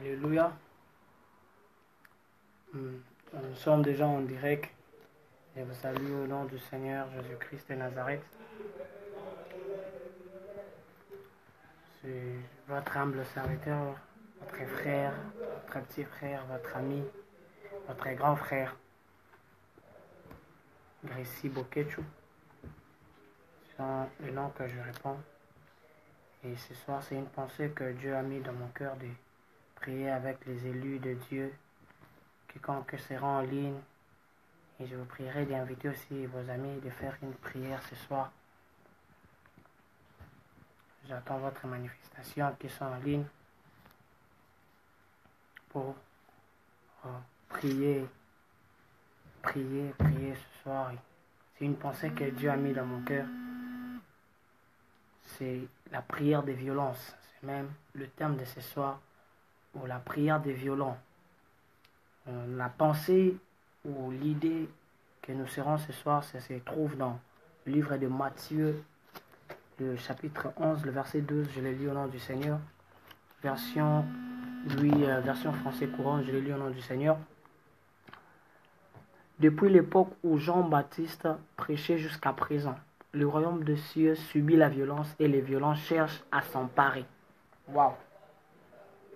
Alléluia. Nous sommes déjà en direct. Je vous salue au nom du Seigneur Jésus-Christ de Nazareth. C'est votre humble serviteur, votre frère, votre petit frère, votre ami, votre grand frère, Gracie Bokechu. C'est le nom que je réponds. Et ce soir, c'est une pensée que Dieu a mis dans mon cœur de prier avec les élus de Dieu, quiconque sera en ligne. Et je vous prierai d'inviter aussi vos amis de faire une prière ce soir. J'attends votre manifestation qui sont en ligne pour prier ce soir. C'est une pensée que Dieu a mis dans mon cœur. C'est la prière des violences. C'est même le thème de ce soir, ou la prière des violents. La pensée ou l'idée que nous serons ce soir, ça se trouve dans le livre de Matthieu, le chapitre 11, le verset 12, je l'ai lu au nom du Seigneur. Version français courant, je l'ai lu au nom du Seigneur. Depuis l'époque où Jean-Baptiste prêchait jusqu'à présent, le royaume de cieux subit la violence et les violents cherchent à s'emparer. Waouh!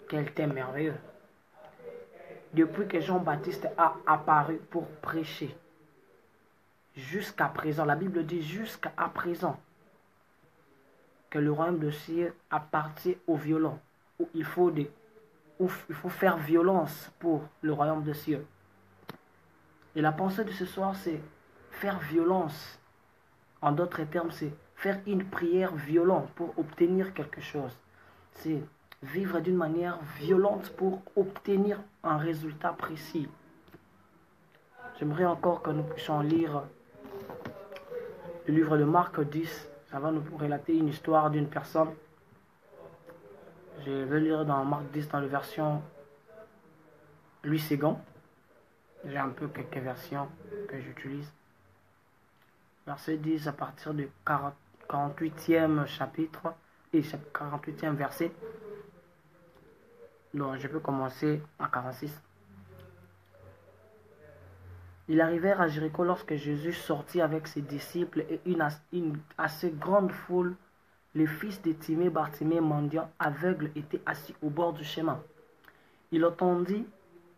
Quel thème merveilleux! Depuis que Jean-Baptiste a apparu pour prêcher, jusqu'à présent, la Bible dit jusqu'à présent, que le royaume de cieux appartient aux violents, où il faut faire violence pour le royaume de cieux. Et la pensée de ce soir, c'est faire violence. En d'autres termes, c'est faire une prière violente pour obtenir quelque chose. C'est vivre d'une manière violente pour obtenir un résultat précis. J'aimerais encore que nous puissions lire le livre de Marc 10. Ça va nous relater une histoire d'une personne. Je vais lire dans Marc 10 dans la version Louis II. J'ai un peu quelques versions que j'utilise. Verset 10 à partir du 48e chapitre et 48e verset. Donc je peux commencer à 46. Ils arrivèrent à Jéricho lorsque Jésus sortit avec ses disciples et une assez grande foule. Le fils de Timée, Bartimée, mendiant aveugle, était assis au bord du chemin. Il entendit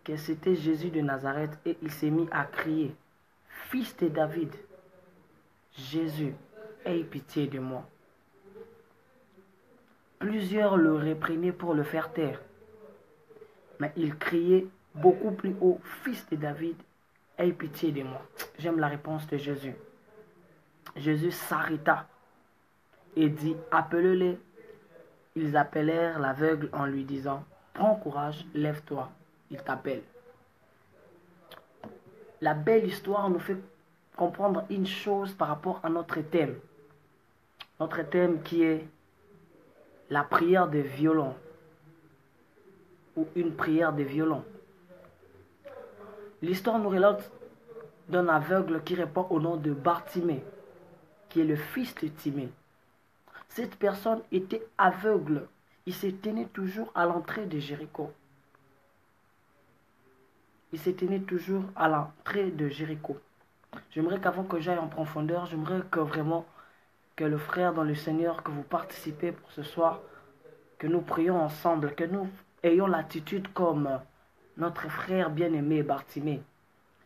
que c'était Jésus de Nazareth et il s'est mis à crier: Fils de David, Jésus, aie pitié de moi. Plusieurs le réprimaient pour le faire taire, mais il criait beaucoup plus haut: Fils de David, aie pitié de moi. J'aime la réponse de Jésus. Jésus s'arrêta et dit: Appelez-les. Ils appelèrent l'aveugle en lui disant: Prends courage, lève-toi, il t'appelle. La belle histoire nous fait comprendre une chose par rapport à notre thème. Notre thème qui est la prière des violents, ou une prière des violents. L'histoire nous relate d'un aveugle qui répond au nom de Bartimée, qui est le fils de Timée. Cette personne était aveugle. Il se tenait toujours à l'entrée de Jéricho. J'aimerais qu'avant que j'aille en profondeur, j'aimerais que vraiment que le frère dans le Seigneur, que vous participez pour ce soir, que nous prions ensemble, que nous ayons l'attitude comme notre frère bien-aimé Bartimée.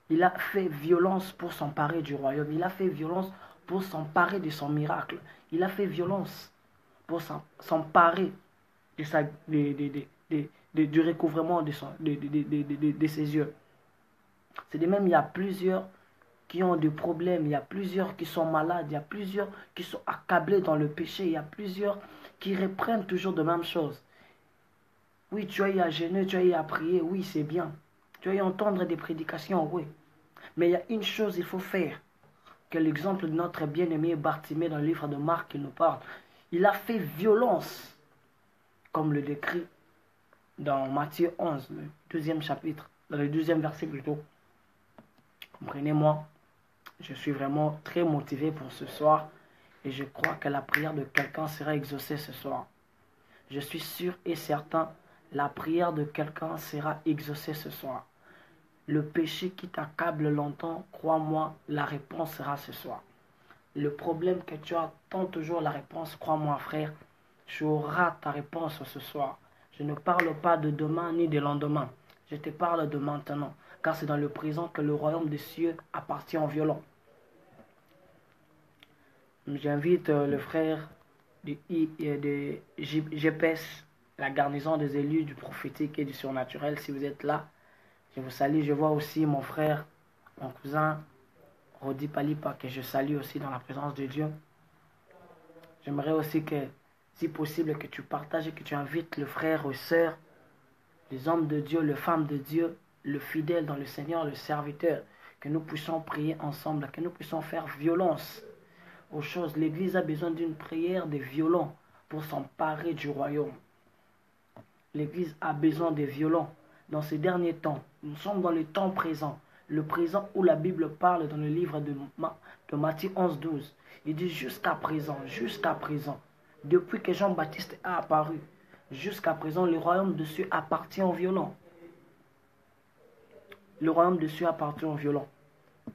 Il a fait violence pour s'emparer du royaume. Il a fait violence pour s'emparer de son miracle. Il a fait violence pour s'emparer du recouvrement de ses yeux. C'est de même, il y a plusieurs qui ont des problèmes, il y a plusieurs qui sont malades, il y a plusieurs qui sont accablés dans le péché, il y a plusieurs qui reprennent toujours de même chose. Oui, tu as eu à jeûner, tu as eu à prier, oui, c'est bien. Tu as eu à entendre des prédications, oui. Mais il y a une chose qu'il faut faire, que l'exemple de notre bien-aimé Bartimée dans le livre de Marc nous parle. Il a fait violence, comme le décrit dans Matthieu 11, le 12e chapitre, dans le 12e verset plutôt. Comprenez-moi, je suis vraiment très motivé pour ce soir et je crois que la prière de quelqu'un sera exaucée ce soir. Je suis sûr et certain, La prière de quelqu'un sera exaucée ce soir. Le péché qui t'accable longtemps, crois-moi, la réponse sera ce soir. Le problème que tu attends toujours la réponse, crois-moi frère, tu auras ta réponse ce soir. Je ne parle pas de demain ni de lendemain. Je te parle de maintenant, car c'est dans le présent que le royaume des cieux appartient aux violents. J'invite le frère de GPS, la garnison des élus du prophétique et du surnaturel, si vous êtes là. Je vous salue. Je vois aussi mon frère, mon cousin, Rodi Palipa, que je salue aussi dans la présence de Dieu. J'aimerais aussi que, si possible, que tu partages et que tu invites le frère, les sœurs, les hommes de Dieu, les femmes de Dieu, le fidèle dans le Seigneur, le serviteur, que nous puissions prier ensemble, que nous puissions faire violence aux choses. L'Église a besoin d'une prière de violents pour s'emparer du royaume. L'Église a besoin de violents dans ces derniers temps. Nous sommes dans le temps présent. Le présent où la Bible parle dans le livre de Matthieu 11-12. Il dit jusqu'à présent, depuis que Jean-Baptiste a apparu, jusqu'à présent, le royaume de Dieu appartient aux violents. Le royaume de Dieu appartient aux violents.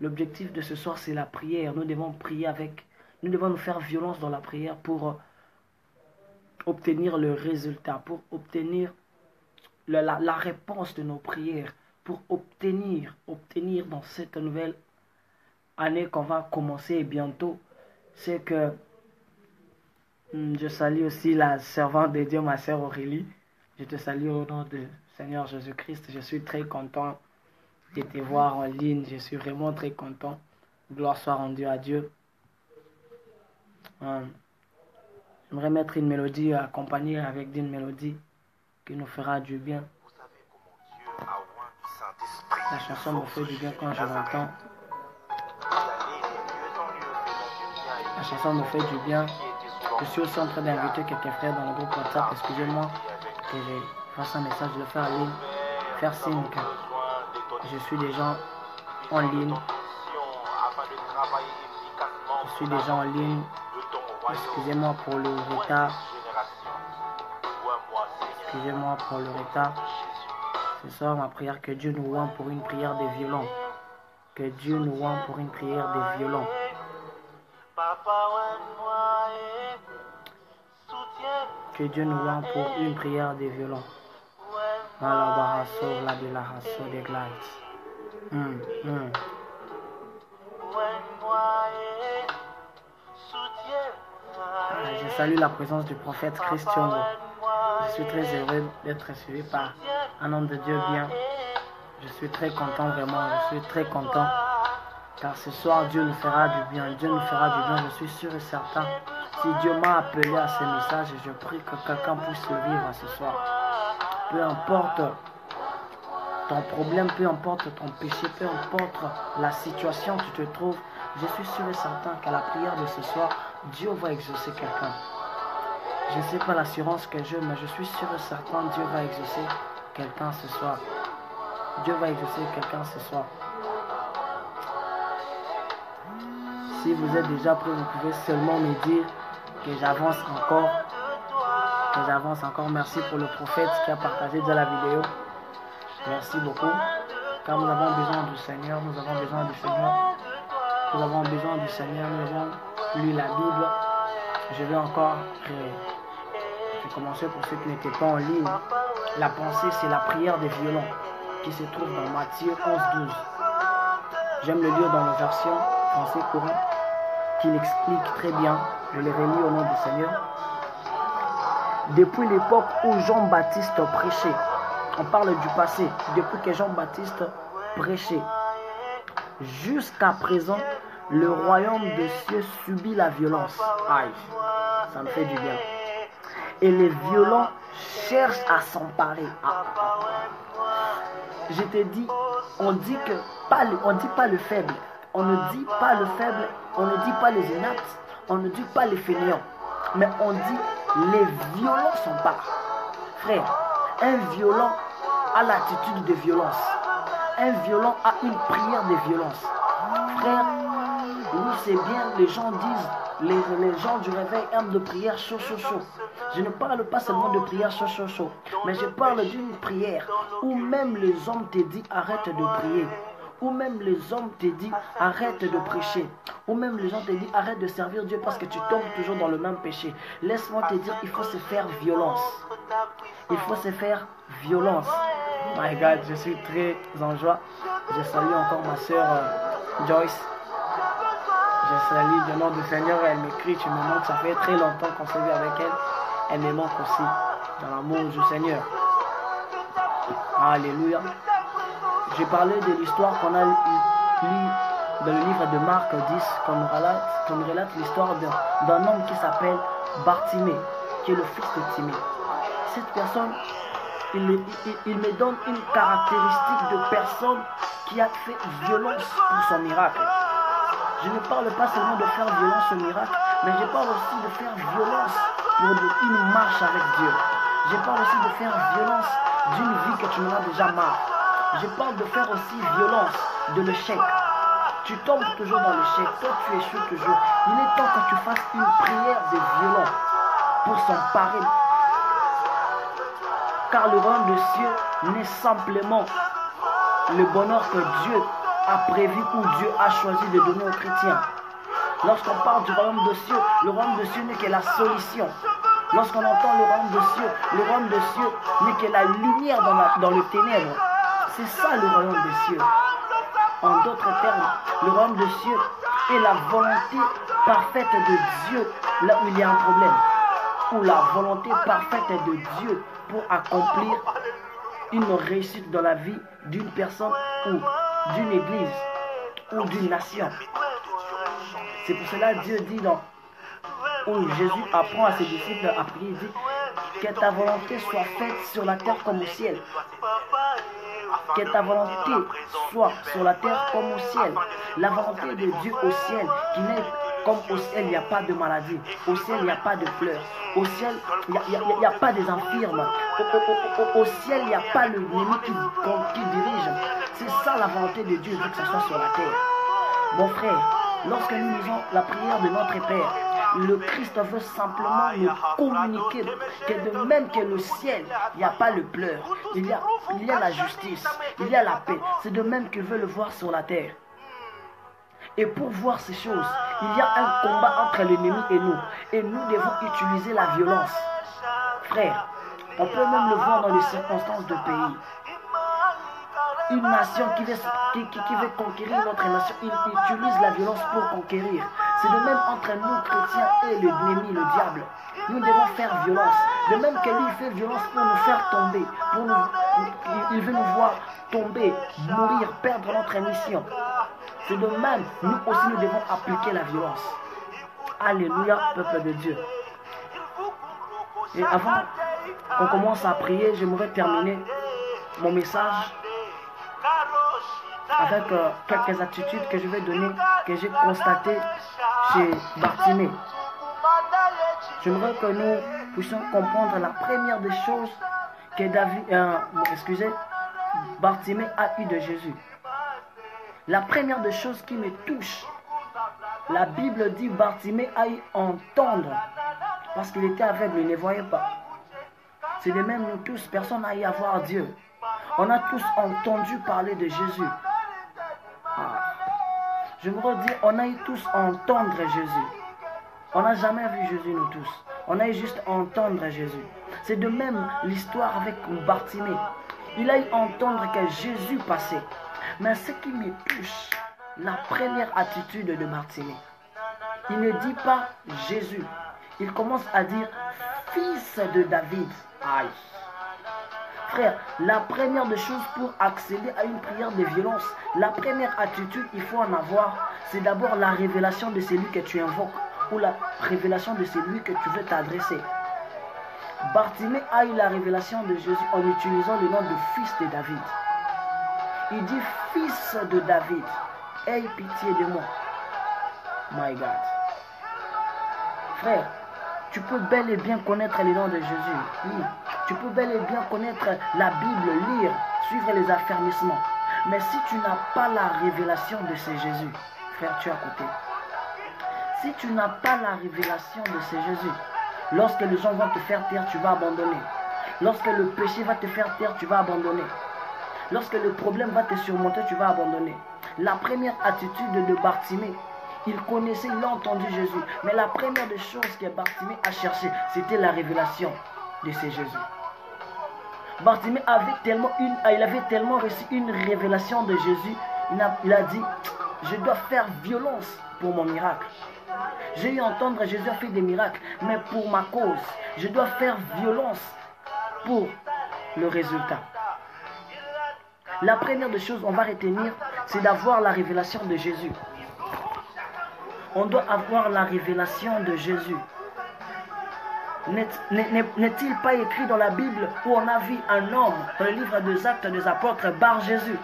L'objectif de ce soir, c'est la prière. Nous devons prier avec, nous devons nous faire violence dans la prière pour obtenir le résultat, pour obtenir la réponse de nos prières, pour obtenir dans cette nouvelle année qu'on va commencer bientôt, c'est que je salue aussi la servante de Dieu, ma sœur Aurélie. Je te salue au nom du Seigneur Jésus-Christ. Je suis très content de te voir en ligne. Je suis vraiment très content. Gloire soit rendue à Dieu. J'aimerais mettre une mélodie accompagnée avec d'une mélodie qui nous fera du bien. La chanson me fait du bien quand je l'entends. La chanson me fait du bien. Je suis aussi en train d'inviter quelques frères dans le groupe WhatsApp. Excusez-moi que je fasse un message de faire ligne. Faire signe que je suis déjà en ligne. Je suis déjà en ligne. Excusez-moi pour le retard. Excusez-moi pour le retard. Ce soir, ma prière, que Dieu nous rende pour une prière des violents. Que Dieu nous rende pour une prière des violents. Que Dieu nous rende pour une prière des violents. Je salue la présence du prophète Christian. Je suis très heureux d'être suivi par un homme de Dieu bien. Je suis très content, vraiment. Je suis très content. Car ce soir, Dieu nous fera du bien. Dieu nous fera du bien. Je suis sûr et certain. Si Dieu m'a appelé à ce message, je prie que quelqu'un puisse le vivre ce soir. Peu importe ton problème, peu importe ton péché, peu importe la situation où tu te trouves, je suis sûr et certain qu'à la prière de ce soir, Dieu va exaucer quelqu'un. Je ne sais pas l'assurance que j'ai, mais je suis sûr et certain que Dieu va exaucer quelqu'un ce soir. Dieu va exaucer quelqu'un ce soir. Si vous êtes déjà prêt, vous pouvez seulement me dire que j'avance encore. Que j'avance encore. Merci pour le prophète qui a partagé déjà la vidéo. Merci beaucoup. Car nous avons besoin du Seigneur. Nous avons besoin du Seigneur. Nous avons besoin du Seigneur. Nous avons lu la Bible. Je vais encore commencer pour ceux qui n'étaient pas en ligne. La pensée, c'est la prière des violents qui se trouve dans Matthieu 11-12. J'aime le lire dans la version français courant qui l'explique très bien. Je l'ai remis au nom du Seigneur. Depuis l'époque où Jean-Baptiste prêchait, on parle du passé, depuis que Jean-Baptiste prêchait, jusqu'à présent, le royaume des cieux subit la violence. Aïe, ça me fait du bien. Et les violents cherchent à s'emparer. Je te dis, on dit pas le faible. On ne dit pas le faible, on ne dit pas les inaptes, on ne dit pas les fainéants. Mais on dit les violents s'emparent. Frère, un violent a l'attitude de violence. Un violent a une prière de violence. Frère, oui c'est bien, les gens disent les gens du réveil aiment de prières chaud. Je ne parle pas seulement de prières chaud, mais je parle d'une prière où même les hommes te disent arrête de prier, où même les hommes te disent arrête de prêcher, où même les gens te disent arrête de servir Dieu parce que tu tombes toujours dans le même péché. Laisse-moi te dire, il faut se faire violence. Il faut se faire violence. My God, je suis très en joie. Je salue encore ma soeur Joyce. Je salue le nom du Seigneur. Elle m'écrit, tu me manques. Ça fait très longtemps qu'on s'est vu avec elle. Elle me manque aussi dans l'amour du Seigneur. Alléluia. J'ai parlé de l'histoire qu'on a lue dans le livre de Marc 10, qu'on relate l'histoire d'un homme qui s'appelle Bartimée, qui est le fils de Timée. Cette personne, il me donne une caractéristique de personne qui a fait violence pour son miracle. Je ne parle pas seulement de faire violence au miracle, mais je parle aussi de faire violence pour une marche avec Dieu. Je parle aussi de faire violence d'une vie que tu en as déjà marre. Je parle de faire aussi violence de l'échec. Tu tombes toujours dans l'échec, toi tu échoues toujours. Il est temps que tu fasses une prière de violence pour s'emparer. Car le royaume des cieux n'est simplement le bonheur que Dieu a prévu ou Dieu a choisi de donner aux chrétiens. Lorsqu'on parle du royaume des cieux, le royaume des cieux n'est que la solution. Lorsqu'on entend le royaume des cieux n'est que la lumière dans le ténèbre. C'est ça le royaume des cieux. En d'autres termes, le royaume des cieux est la volonté parfaite de Dieu là où il y a un problème. Ou la volonté parfaite de Dieu pour accomplir une réussite dans la vie d'une personne ou d'une église ou d'une nation. C'est pour cela que Dieu dit où Jésus apprend à ses disciples à prier, il dit que ta volonté soit faite sur la terre comme au ciel. Que ta volonté soit sur la terre comme au ciel. La volonté de Dieu au ciel, qui n'est comme au ciel, il n'y a pas de maladie. Au ciel, il n'y a pas de pleurs. Au ciel, il n'y a pas des infirmes. Au ciel, il n'y a pas le ennemi qui dirige. C'est ça la volonté de Dieu, il veut que ça soit sur la terre. Mon frère, lorsque nous lisons la prière de notre Père, le Christ veut simplement nous communiquer que de même que le ciel, il n'y a pas le pleur, il y a la justice, il y a la paix. C'est de même qu'il veut le voir sur la terre. Et pour voir ces choses, il y a un combat entre l'ennemi et nous. Et nous devons utiliser la violence. Frère, on peut même le voir dans les circonstances de pays. Une nation qui veut conquérir notre nation, il utilise la violence pour conquérir. C'est de même entre nous, chrétiens, et l'ennemi, le diable. Nous devons faire violence. De même que lui, il fait violence pour nous faire tomber. Il veut nous voir tomber, mourir, perdre notre mission. C'est de même, nous aussi, nous devons appliquer la violence. Alléluia, peuple de Dieu. Et avant qu'on commence à prier, j'aimerais terminer mon message avec quelques attitudes que je vais donner, que j'ai constatées chez Bartimée. J'aimerais que nous puissions comprendre la première des choses que Bartimée a eu de Jésus. La première des choses qui me touche, la Bible dit Bartimée a eu entendre parce qu'il était aveugle, il ne voyait pas. C'est de même nous tous, personne n'a eu à voir Dieu. On a tous entendu parler de Jésus. Je me redis, on a eu tous entendre Jésus. On n'a jamais vu Jésus nous tous. On a eu juste entendre Jésus. C'est de même l'histoire avec Bartimée. Il a eu entendre que Jésus passait. Mais ce qui me touche, la première attitude de Bartimée, il ne dit pas Jésus. Il commence à dire fils de David. Aïe. Frère, la première des choses pour accéder à une prière de violence, la première attitude il faut en avoir, c'est d'abord la révélation de celui que tu invoques ou la révélation de celui que tu veux t'adresser. Bartimée a eu la révélation de Jésus en utilisant le nom de fils de David. Il dit fils de David, aie pitié de moi. My God. Frère, tu peux bel et bien connaître le nom de Jésus. Oui. Tu peux bel et bien connaître la Bible, lire, suivre les affermissements. Mais si tu n'as pas la révélation de ce Jésus, frère, tu es à côté. Si tu n'as pas la révélation de ce Jésus, lorsque les gens vont te faire taire, tu vas abandonner. Lorsque le péché va te faire taire, tu vas abandonner. Lorsque le problème va te surmonter, tu vas abandonner. La première attitude de Bartimée, il connaissait, il a entendu Jésus. Mais la première des choses que Bartimée a cherché, c'était la révélation de ce Jésus. Bartimée il avait tellement reçu une révélation de Jésus, il a dit, je dois faire violence pour mon miracle. J'ai eu entendre Jésus a fait des miracles, mais pour ma cause, je dois faire violence pour le résultat. La première des choses, on va retenir, c'est d'avoir la révélation de Jésus. On doit avoir la révélation de Jésus. N'est-il pas écrit dans la Bible où on a vu un homme, dans le livre des Actes des Apôtres, Bar Jésus?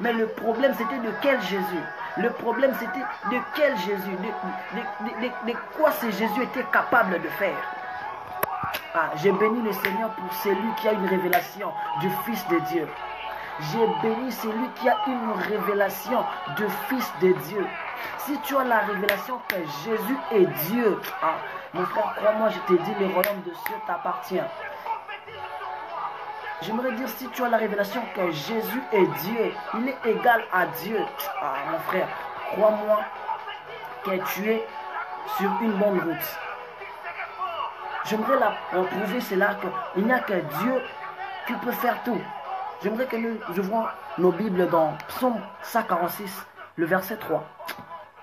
Mais le problème, c'était de quel Jésus? Le problème, c'était de quel Jésus? De quoi ce Jésus était capable de faire? Ah, j'ai béni le Seigneur pour celui qui a une révélation du Fils de Dieu. J'ai béni celui qui a une révélation du Fils de Dieu. Si tu as la révélation que Jésus est Dieu, ah, mon frère, crois-moi, je te dis, le royaume de Dieu t'appartient. J'aimerais dire, si tu as la révélation que Jésus est Dieu, il est égal à Dieu. Ah, mon frère, crois-moi que tu es sur une bonne route. J'aimerais prouver cela, qu'il n'y a que Dieu qui peut faire tout. J'aimerais que nous ouvrons nos Bibles dans Psaume 146, le verset 3.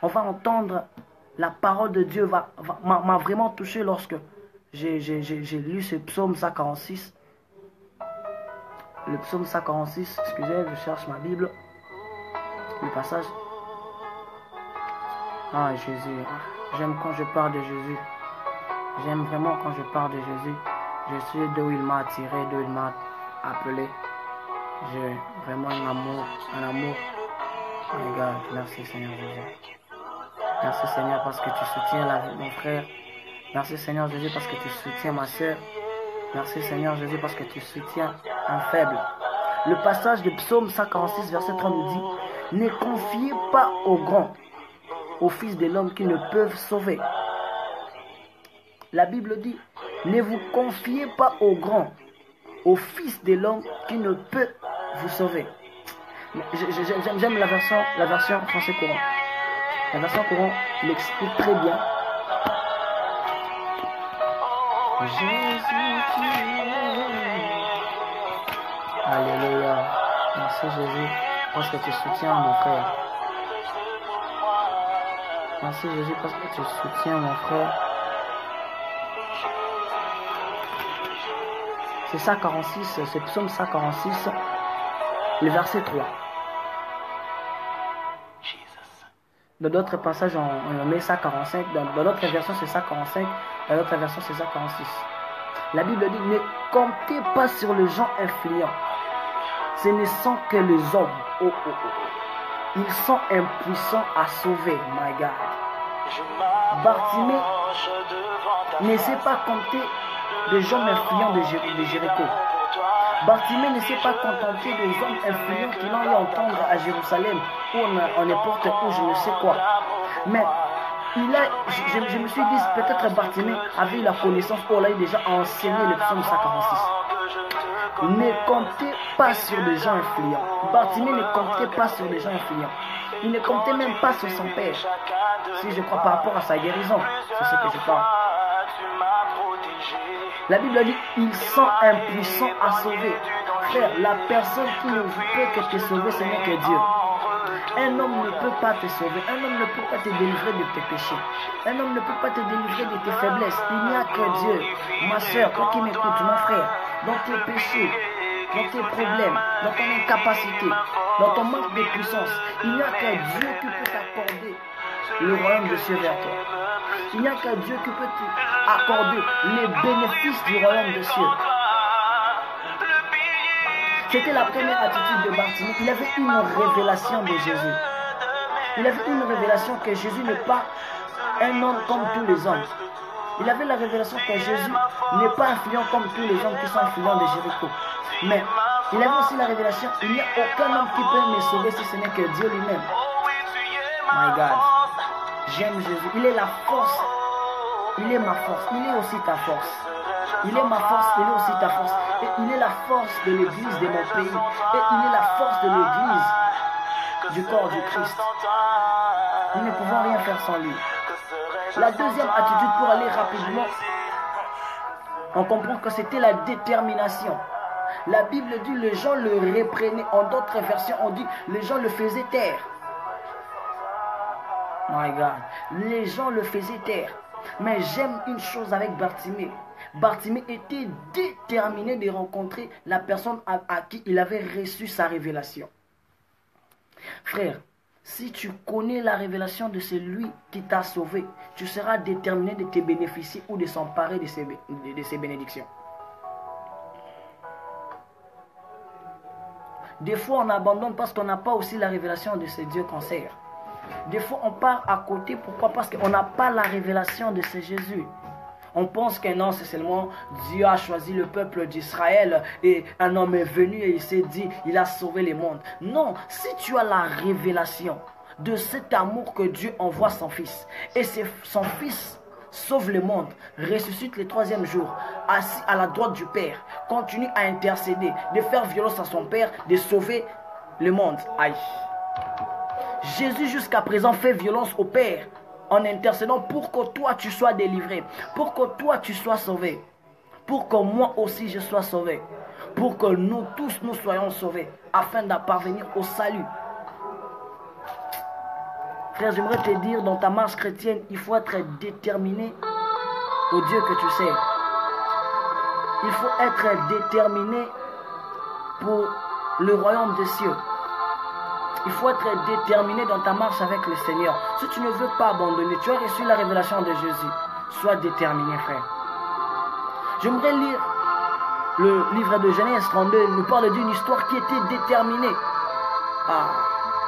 On va entendre la parole de Dieu, m'a vraiment touché lorsque j'ai lu ce Psaume 146. Le Psaume 146, excusez, je cherche ma Bible. Le passage. Ah, Jésus, j'aime quand je parle de Jésus. J'aime vraiment quand je parle de Jésus. Je sais d'où il m'a attiré, d'où il m'a appelé. J'ai vraiment un amour. Regarde, merci Seigneur Jésus. Merci Seigneur parce que tu soutiens mon frère. Merci Seigneur Jésus parce que tu soutiens ma soeur. Merci Seigneur Jésus parce que tu soutiens un faible. Le passage de Psaume 146, verset 30 nous dit, ne confiez pas aux grands, aux fils de l'homme qui ne peuvent sauver. La Bible dit, ne vous confiez pas aux grands, aux fils de l'homme qui ne peut vous sauver. J'aime la version français courant. La version courant l'explique très bien. Jésus, alléluia. Merci Jésus parce que tu soutiens mon frère. Merci Jésus parce que tu soutiens mon frère. C'est 146, c'est Psaume 146, le verset 3. Dans d'autres passages, on met 145. Dans d'autres versions, c'est 145. Dans d'autres versions, c'est 146. La Bible dit, ne comptez pas sur les gens influents. Ce ne sont que les hommes. Oh, oh, oh. Ils sont impuissants à sauver, my God. Bartimée ne sait pas compter des gens influents de Jéricho. Bartimée ne s'est pas contenté des hommes influents qui l'ont eu entendre à Jérusalem ou en n'importe où, je ne sais quoi. Mais je me suis dit, peut-être Bartimée avait eu la connaissance ou l'a déjà enseigné le psaume 146. Ne comptez pas sur les gens influents. Bartimée ne comptait pas sur les gens influents. Il ne comptait même pas sur son père. Si je crois par rapport à sa guérison, c'est ce que je parle. La Bible dit, ils sont impuissants à sauver. Frère, la personne qui ne peut que te sauver, ce n'est que Dieu. Un homme ne peut pas te sauver. Un homme ne peut pas te délivrer de tes péchés. Un homme ne peut pas te délivrer de tes faiblesses. Il n'y a que Dieu. Ma soeur, toi qui m'écoutes, mon frère, dans tes péchés, dans tes problèmes, dans ton incapacité, dans ton manque de puissance, il n'y a que Dieu qui peut t'accorder le royaume de Dieu vers toi. Il n'y a que Dieu qui peut t'accorder les bénéfices du royaume de Dieu. C'était la première attitude de Bartimée. Il avait une révélation de Jésus. Il avait une révélation que Jésus n'est pas un homme comme tous les hommes. Il avait la révélation que Jésus n'est pas influent comme tous les hommes qui sont influents de Jéricho. Mais il avait aussi la révélation, il n'y a aucun homme qui peut me sauver si ce n'est que Dieu lui-même. My God. J'aime Jésus. Il est la force. Il est ma force. Il est aussi ta force. Il est ma force. Il est aussi ta force. Et il est la force de l'église de mon pays. Et il est la force de l'église du corps du Christ. Nous ne pouvons rien faire sans lui. La deuxième attitude, pour aller rapidement, on comprend que c'était la détermination. La Bible dit les gens le réprenaient. En d'autres versions, on dit les gens le faisaient taire. My God. Les gens le faisaient taire. Mais j'aime une chose avec Bartimée. Bartimée était déterminé de rencontrer la personne à qui il avait reçu sa révélation. Frère, si tu connais la révélation de celui qui t'a sauvé, tu seras déterminé de te bénéficier ou de s'emparer de ses bénédictions. Des fois, on abandonne parce qu'on n'a pas aussi la révélation de ce Dieu qu'on sert. Des fois, on part à côté. Pourquoi? Parce qu'on n'a pas la révélation de ce Jésus. On pense que non, c'est seulement Dieu a choisi le peuple d'Israël et un homme est venu et il s'est dit, il a sauvé le monde. Non, si tu as la révélation de cet amour que Dieu envoie son Fils, et son Fils sauve le monde, ressuscite le troisième jour, assis à la droite du Père, continue à intercéder, de faire violence à son Père, de sauver le monde. Aïe. Jésus jusqu'à présent fait violence au Père en intercédant pour que toi tu sois délivré, pour que toi tu sois sauvé, pour que moi aussi je sois sauvé, pour que nous tous nous soyons sauvés, afin de parvenir au salut. Frère, j'aimerais te dire, dans ta marche chrétienne, il faut être déterminé au Dieu que tu sais. Il faut être déterminé pour le royaume des cieux. Il faut être déterminé dans ta marche avec le Seigneur. Si tu ne veux pas abandonner, tu as reçu la révélation de Jésus. Sois déterminé, frère. J'aimerais lire le livre de Genèse 32. Il nous parle d'une histoire qui était déterminée.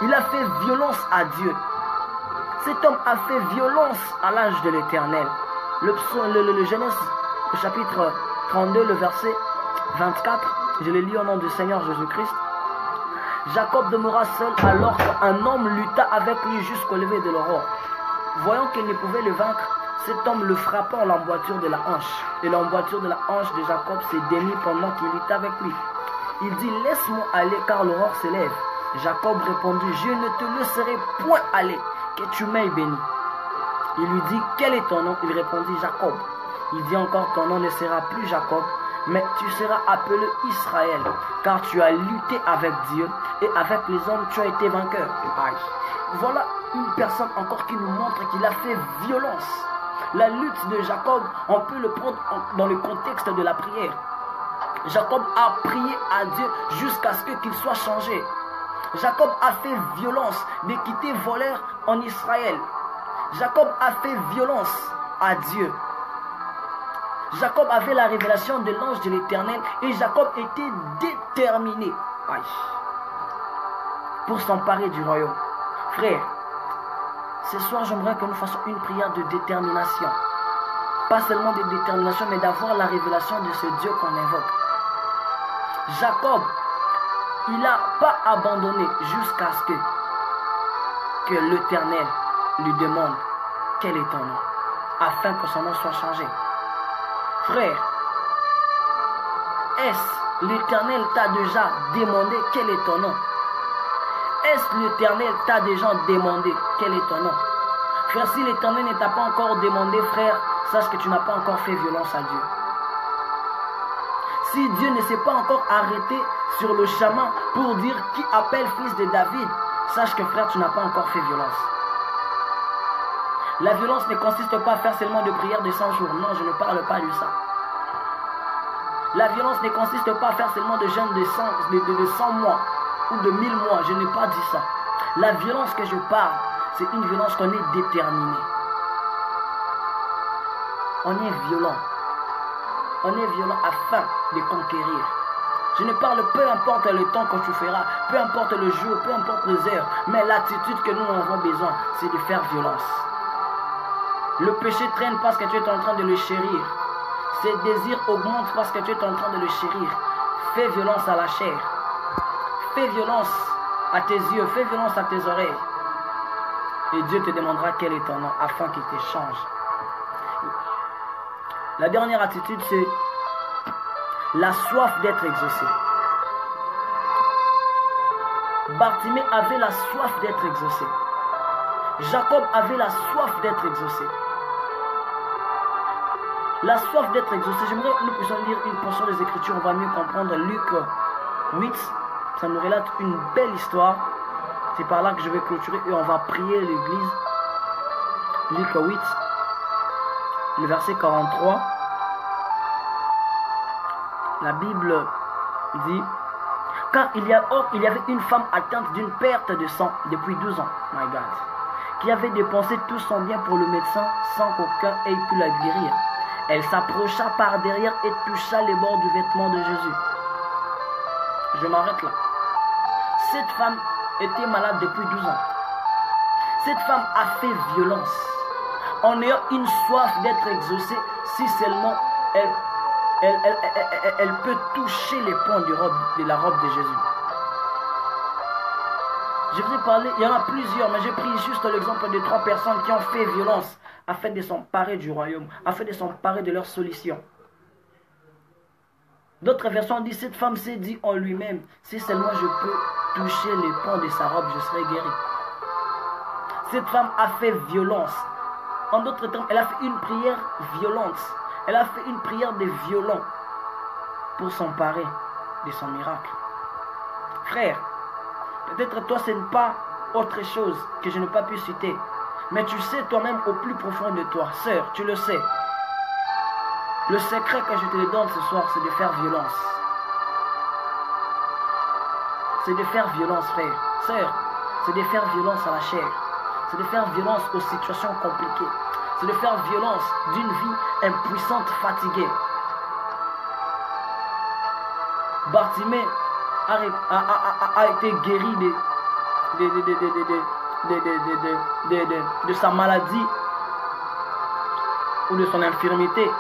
Il a fait violence à Dieu. Cet homme a fait violence à l'âge de l'Éternel. Le Genèse, le chapitre 32, le verset 24. Je le lis au nom du Seigneur Jésus-Christ. Jacob demeura seul alors qu'un homme lutta avec lui jusqu'au lever de l'aurore. Voyant qu'il ne pouvait le vaincre, cet homme le frappa en l'emboîture de la hanche. Et l'emboîture de la hanche de Jacob s'est démise pendant qu'il luttait avec lui. Il dit, laisse-moi aller car l'aurore s'élève. Jacob répondit, je ne te laisserai point aller, que tu m'aies béni. Il lui dit, quel est ton nom? Il répondit, Jacob. Il dit encore, ton nom ne sera plus Jacob, mais tu seras appelé Israël, car tu as lutté avec Dieu et avec les hommes tu as été vainqueur. Aïe. Voilà une personne encore qui nous montre qu'il a fait violence. La lutte de Jacob, on peut le prendre dans le contexte de la prière. Jacob a prié à Dieu jusqu'à ce qu'il soit changé. Jacob a fait violence de quitter voleur en Israël. Jacob a fait violence à Dieu. Jacob avait la révélation de l'ange de l'Éternel et Jacob était déterminé pour s'emparer du royaume. Frère, ce soir j'aimerais que nous fassions une prière de détermination. Pas seulement de détermination, mais d'avoir la révélation de ce Dieu qu'on invoque. Jacob, il n'a pas abandonné jusqu'à ce que l'Éternel lui demande quel est ton nom, afin que son nom soit changé. Frère, est-ce l'Éternel t'a déjà demandé quel est ton nom? Est-ce l'Éternel t'a déjà demandé quel est ton nom? Frère, si l'Éternel ne t'a pas encore demandé, frère, sache que tu n'as pas encore fait violence à Dieu. Si Dieu ne s'est pas encore arrêté sur le chemin pour dire qui appelle fils de David, sache que frère, tu n'as pas encore fait violence. La violence ne consiste pas à faire seulement de prières de 100 jours. Non, je ne parle pas de ça. La violence ne consiste pas à faire seulement de jeûnes de 100 mois ou de 1000 mois. Je n'ai pas dit ça. La violence que je parle, c'est une violence qu'on est déterminé. On est violent. On est violent afin de conquérir. Je ne parle peu importe le temps que tu feras, peu importe le jour, peu importe les heures, mais l'attitude que nous avons besoin, c'est de faire violence. Le péché traîne parce que tu es en train de le chérir. Ses désirs augmentent parce que tu es en train de le chérir. Fais violence à la chair. Fais violence à tes yeux. Fais violence à tes oreilles. Et Dieu te demandera quel est ton nom afin qu'il t'échange. La dernière attitude, c'est la soif d'être exaucé. Bartimée avait la soif d'être exaucé. Jacob avait la soif d'être exaucé. La soif d'être exaucé. J'aimerais que nous puissions lire une portion des Écritures. On va mieux comprendre Luc 8. Ça nous relate une belle histoire. C'est par là que je vais clôturer et on va prier l'église. Luc 8, le verset 43. La Bible dit: car il y avait une femme atteinte d'une perte de sang depuis 12 ans, my God, qui avait dépensé tout son bien pour le médecin sans qu'aucun ait pu la guérir. Elle s'approcha par derrière et toucha les bords du vêtement de Jésus. Je m'arrête là. Cette femme était malade depuis 12 ans. Cette femme a fait violence en ayant une soif d'être exaucée si seulement elle peut toucher les pans de la robe de Jésus. Je vous ai parlé, il y en a plusieurs, mais j'ai pris juste l'exemple de 3 personnes qui ont fait violence afin de s'emparer du royaume, afin de s'emparer de leur solution. D'autres versions disent: cette femme s'est dit en lui-même, si seulement je peux toucher les pans de sa robe, je serai guéri. Cette femme a fait violence. En d'autres termes, elle a fait une prière violente. Elle a fait une prière de violon pour s'emparer de son miracle. Frère, peut-être toi ce n'est pas autre chose que je n'ai pas pu citer, mais tu sais toi-même au plus profond de toi, sœur, tu le sais. Le secret que je te donne ce soir, c'est de faire violence. C'est de faire violence, frère, sœur. C'est de faire violence à la chair. C'est de faire violence aux situations compliquées. C'est de faire violence d'une vie impuissante, fatiguée. Bartimée a été guéri de sa maladie ou de son infirmité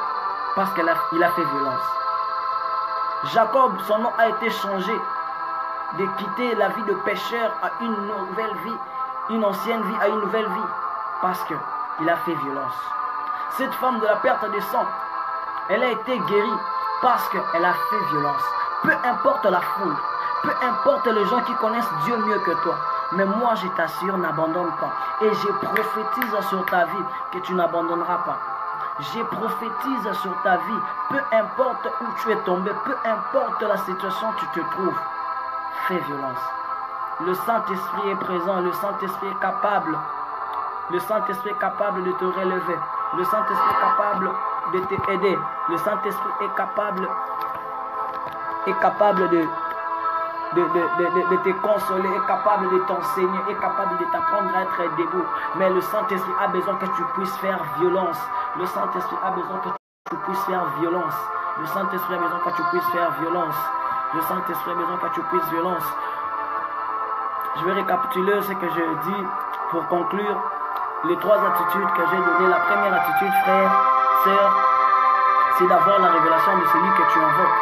parce qu'il a fait violence. Jacob, son nom a été changé de quitter la vie de pécheur à une nouvelle vie, une ancienne vie à une nouvelle vie, parce qu'il a fait violence. Cette femme de la perte de sang, elle a été guérie parce qu'elle a fait violence. Peu importe la foule, peu importe les gens qui connaissent Dieu mieux que toi, mais moi je t'assure, n'abandonne pas. Et je prophétise sur ta vie que tu n'abandonneras pas. Je prophétise sur ta vie, peu importe où tu es tombé, peu importe la situation où tu te trouves, fais violence. Le Saint-Esprit est présent, le Saint-Esprit est capable. Le Saint-Esprit est capable de te relever. Le Saint-Esprit est capable de t'aider. Le Saint-Esprit est capable de te consoler, est capable de t'enseigner, est capable de t'apprendre à être debout. Mais le Saint-Esprit a besoin que tu puisses faire violence. Le Saint-Esprit a besoin que tu puisses faire violence. Le Saint-Esprit a besoin que tu puisses faire violence. Le Saint-Esprit a besoin que tu puisses violence. Je vais récapituler ce que je dis pour conclure les 3 attitudes que j'ai données. La première attitude, frère, sœur, c'est d'avoir la révélation de celui que tu invoques.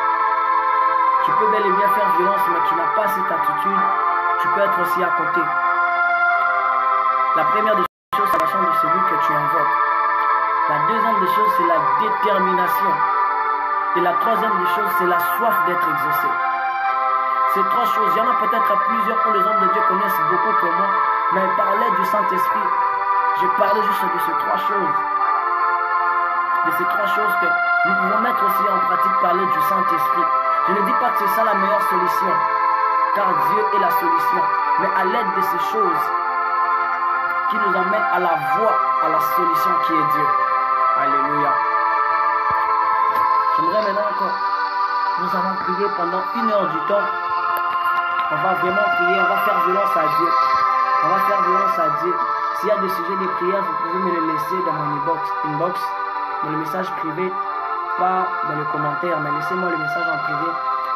Tu peux bel et bien faire violence, mais tu n'as pas cette attitude, tu peux être aussi à côté. La première des choses, c'est la révélation de celui que tu invoques. La deuxième des choses, c'est la détermination. Et la troisième des choses, c'est la soif d'être exaucé. Ces 3 choses, il y en a peut-être plusieurs où les hommes de Dieu connaissent beaucoup que moi, mais ils parlaient du Saint-Esprit. Je parlais juste de ces 3 choses. De ces 3 choses que nous pouvons mettre aussi en pratique, parler du Saint-Esprit. Je ne dis pas que c'est ça la meilleure solution, car Dieu est la solution. Mais à l'aide de ces choses qui nous emmènent à la voie, à la solution qui est Dieu. Alléluia. J'aimerais maintenant que nous allons prier pendant 1 heure du temps. On va vraiment prier, on va faire violence à Dieu. On va faire violence à Dieu. S'il y a des sujets de prière, vous pouvez me les laisser dans mon inbox, dans le message privé, pas dans les commentaires, mais laissez-moi le message en privé.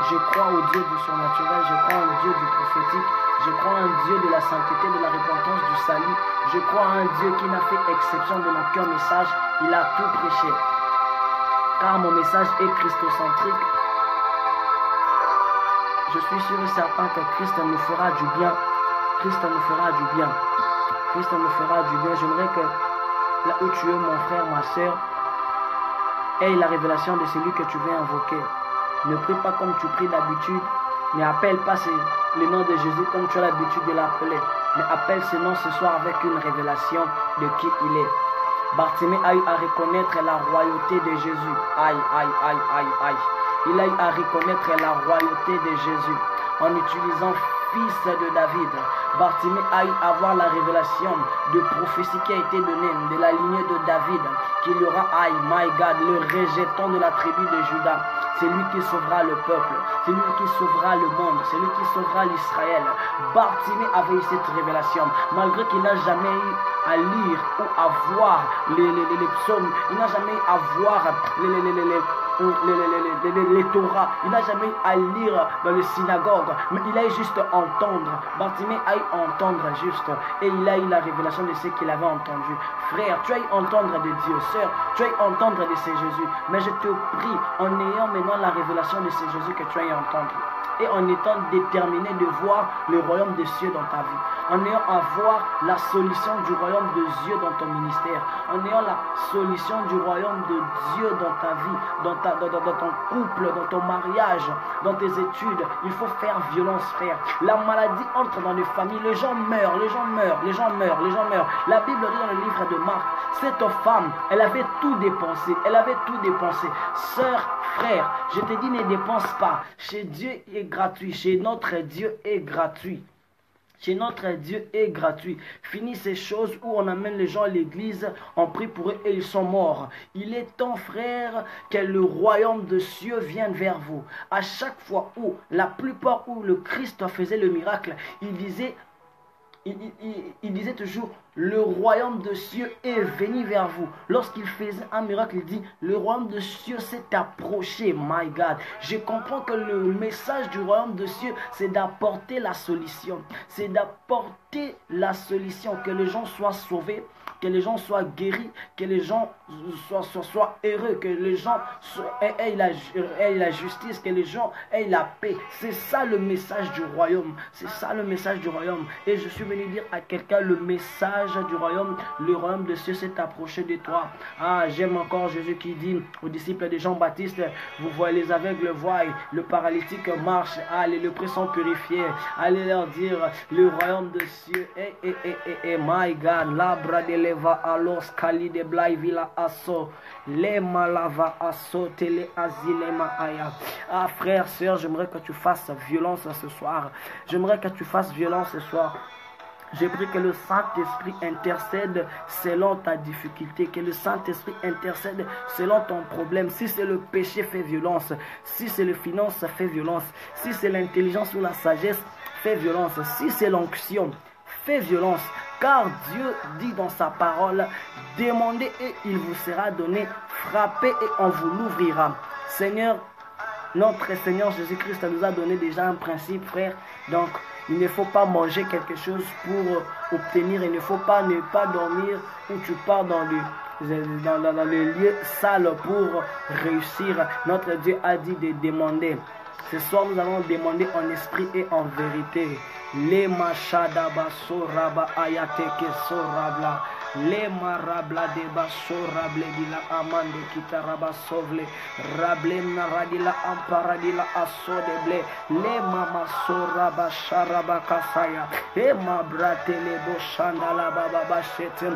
Je crois au Dieu du surnaturel, je crois au Dieu du prophétique, je crois à un Dieu de la sainteté, de la repentance, du salut. Je crois à un Dieu qui n'a fait exception de mon cœur message, il a tout prêché. Car mon message est christocentrique. Je suis sûr et certain que Christ nous fera du bien. Christ nous fera du bien. Christ me fera du bien. J'aimerais que là où tu es, mon frère, ma soeur, aie la révélation de celui que tu veux invoquer. Ne prie pas comme tu pries d'habitude. N'appelle pas le nom de Jésus comme tu as l'habitude de l'appeler. Mais appelle ce nom ce soir avec une révélation de qui il est. Bartimée a eu à reconnaître la royauté de Jésus. Aïe, aïe, aïe, aïe, aïe. Il a eu à reconnaître la royauté de Jésus en utilisant fils de David. Bartimée a eu à avoir la révélation de prophétie qui a été donnée de la lignée de David, qu'il y aura, aïe, my God, le rejeton de la tribu de Juda. C'est lui qui sauvera le peuple, c'est lui qui sauvera le monde, c'est lui qui sauvera l'Israël. Bartimée avait eu cette révélation, malgré qu'il n'a jamais eu à lire ou à voir les psaumes, il n'a jamais eu à voir les Torah, il n'a jamais eu à lire dans les synagogues, mais il a eu juste à entendre. Bartimée a eu à entendre juste, et il a eu la révélation de ce qu'il avait entendu. Frère, tu as eu à entendre de Dieu. Sœur, tu as eu à entendre de ce Jésus, mais je te prie, en ayant maintenant la révélation de ce Jésus que tu as eu à entendre, et en étant déterminé de voir le royaume des cieux dans ta vie, en ayant à voir la solution du royaume de Dieu dans ton ministère, en ayant la solution du royaume de Dieu dans ta vie, dans ton couple, dans ton mariage, dans tes études. Il faut faire violence, frère. La maladie entre dans les familles, les gens meurent, les gens meurent, les gens meurent, les gens meurent. La Bible dit dans le livre de Marc, cette femme, elle avait tout dépensé, elle avait tout dépensé. Sœur, frère, je te dis, ne dépense pas. Chez Dieu est gratuit, chez notre Dieu est gratuit. Chez notre Dieu est gratuit. Fini ces choses où on amène les gens à l'église, on prie pour eux et ils sont morts. Il est temps, frère, que le royaume de cieux vienne vers vous. À chaque fois où, la plupart où le Christ faisait le miracle, il disait toujours, le royaume de cieux est venu vers vous. Lorsqu'il faisait un miracle, il dit, le royaume de cieux s'est approché. My God, je comprends que le message du royaume de cieux, c'est d'apporter la solution. C'est d'apporter la solution, que les gens soient sauvés, que les gens soient guéris, que les gens soient heureux, que les gens aient la justice, que les gens aient la paix. C'est ça le message du royaume. C'est ça le message du royaume. Et je suis venu dire à quelqu'un, le message du royaume, le royaume de Dieu s'est approché de toi. Ah, j'aime encore Jésus qui dit aux disciples de Jean-Baptiste, vous voyez les aveugles voient, le paralytique marche, ah, les lépreux sont purifiés. Allez leur dire, le royaume de Dieu, my God, l'abra de leva alos kali de blai villa asso, les malava asso tele azilema aya. Ah, frère, sœur, j'aimerais que tu fasses violence ce soir. J'aimerais que tu fasses violence ce soir. Je prie que le Saint-Esprit intercède selon ta difficulté, que le Saint-Esprit intercède selon ton problème. Si c'est le péché, fais violence. Si c'est le finance, fais violence. Si c'est l'intelligence ou la sagesse, fais violence. Si c'est l'onction, fais violence. Car Dieu dit dans sa parole, demandez et il vous sera donné, frappez et on vous l'ouvrira. Seigneur, notre Seigneur Jésus-Christ nous a donné déjà un principe, frère. Donc, il ne faut pas manger quelque chose pour obtenir. Il ne faut pas ne pas dormir où tu pars dans le lieu sale pour réussir. Notre Dieu a dit de demander. Ce soir, nous allons demander en esprit et en vérité. Les machada baso raba ayate keso rabla. Les marabla de baso rable di la amande kita raba sovle. Rable naradila amparadila aso de ble. Les mama so raba sharaba kasaya. Et ma brate le boshanda la baba bachetem.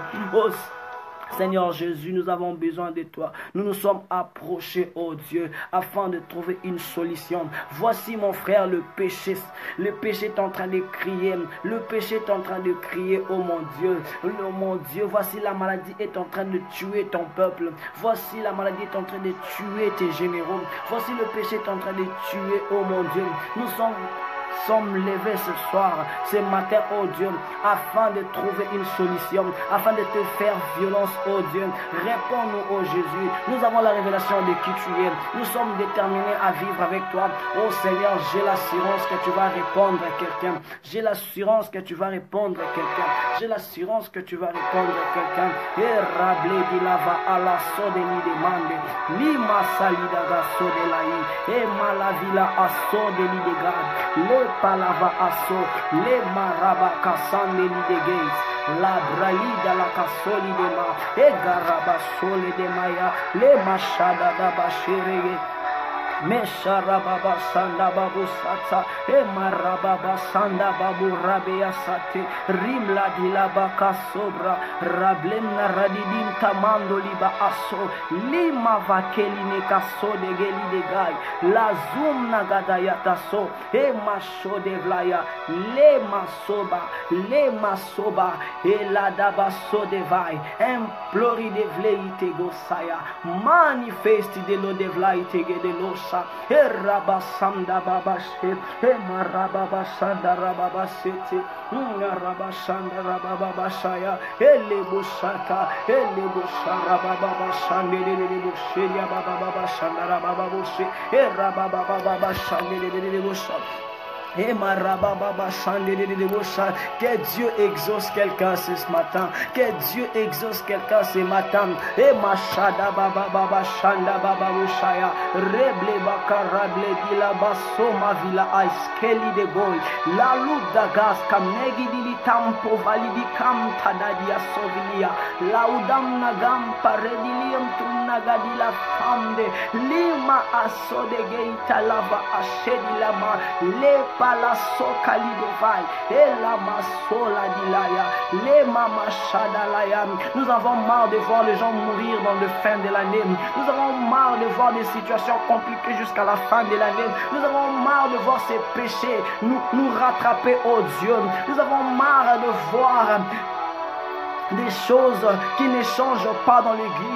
Seigneur Jésus, nous avons besoin de toi. Nous nous sommes approchés, oh Dieu, afin de trouver une solution. Voici mon frère, le péché. Le péché est en train de crier. Le péché est en train de crier, oh mon Dieu. Oh mon Dieu, voici la maladie est en train de tuer ton peuple. Voici la maladie est en train de tuer tes généraux. Voici le péché est en train de tuer, oh mon Dieu. Nous sommes levés ce soir, ce matin, oh Dieu, afin de trouver une solution, afin de te faire violence, oh Dieu. Réponds-nous, oh Jésus. Nous avons la révélation de qui tu es. Nous sommes déterminés à vivre avec toi. Oh Seigneur, j'ai l'assurance que tu vas répondre à quelqu'un. J'ai l'assurance que tu vas répondre à quelqu'un. J'ai l'assurance que tu vas répondre à quelqu'un. Et rablé di lava à la so de li demande. Lima salida ga so de la i. Et malavila a so de li de gade. Le palava asso, le maraba kassan de l'idegate. La bralida la casoli de ma. E garabasole de maya. Le machada da bashirege. Mesharababa sanda babu sata emarababa sanda babu rabia sate rimla dilabaka sobra rablemna radidim tamando liba aso lima vakeli nekaso de geli de gai la zoom nagadayata so emasho de vlaya le masoba e la dabaso de vai implori de vleite gosaya manifesti de lo de vlaite de los Erabasanda babashe, Emarababasanda rababasete, Rabashanda rababashaya, Elebushata, Elebushara Elebusheria bababashanda rababoshe, Erabababashanda. Que Dieu exauce quelqu'un ce matin. Que Dieu exauce quelqu'un ce matin. Et machada baba baba shanda baba ushaya. Reble bakarable dila basoma vila aiskeli de goy. La luda gas kamnegi dili tampo validi kam tadadia sovilia. La udam nagam paredilium tunagadila famde. Lima asode geita lava ashedi lama. Le la sokali de vai et la masola dilaya les mama shadalaya. Nous avons marre de voir les gens mourir dans le fin de l'année. Nous avons marre de voir des situations compliquées jusqu'à la fin de l'année. Nous avons marre de voir ces péchés nous rattraper, oh Dieu. Nous avons marre de voir des choses qui ne changent pas dans l'église.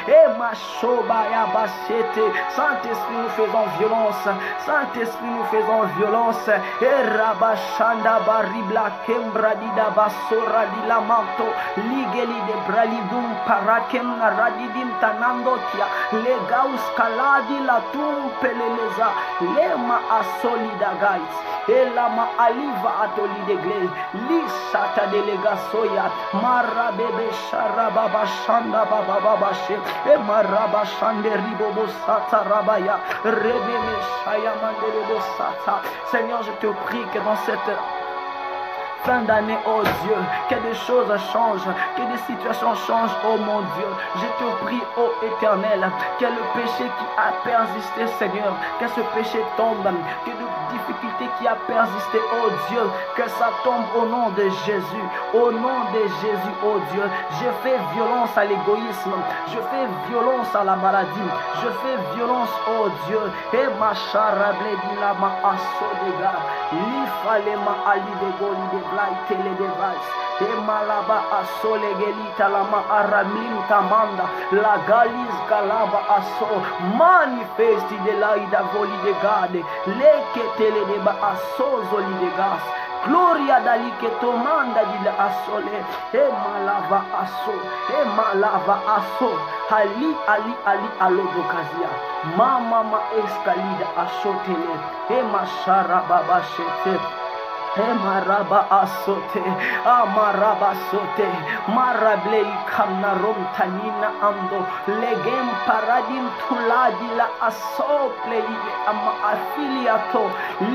Et Machobaya Basete, Saint-Esprit, nous faisons violence. Saint-Esprit, nous faisons violence. Et Rabashanda Baribla Kembradida Basora di Lamanto, Ligeli de Bralidum Parakem Radidim Tanandotia, Legaus Kaladi Latum Peleleza, Lema Asolida Guys, Elama Aliva Atoli de Gle, Lisata de Legasoya, Marabebe Sharababa Shanda Baba Bashe, Emaraba Shande Ribobo Sata Rabaya, Rebebe Shayamande Sata. Seigneur, je te prie que dans cette fin d'année, oh Dieu, que des choses changent, que des situations changent, oh mon Dieu. Je te prie, oh Éternel, que le péché qui a persisté, Seigneur, que ce péché tombe, que de difficultés qui a persisté, oh Dieu, que ça tombe au nom de Jésus, au nom de Jésus, oh Dieu. Je fais violence à l'égoïsme, je fais violence à la maladie, je fais violence, oh Dieu. Et ma charable di la ma asso de gars, li fale ma ali de goli de tele device. E malaba asole gelita lama aramlim tamanda la galis galaba aso manifesti de laida voli de gade leke tele deba aso zoli de gas. Gloria dali che tomanda di la asole e malava aso ali alodokazia mama ma escalida asotele e mashara baba shete. Emaraba asote, amaraba sote, marablei kamnarom tanina ando, legem paradim tuladi la asoplei ama affiliato,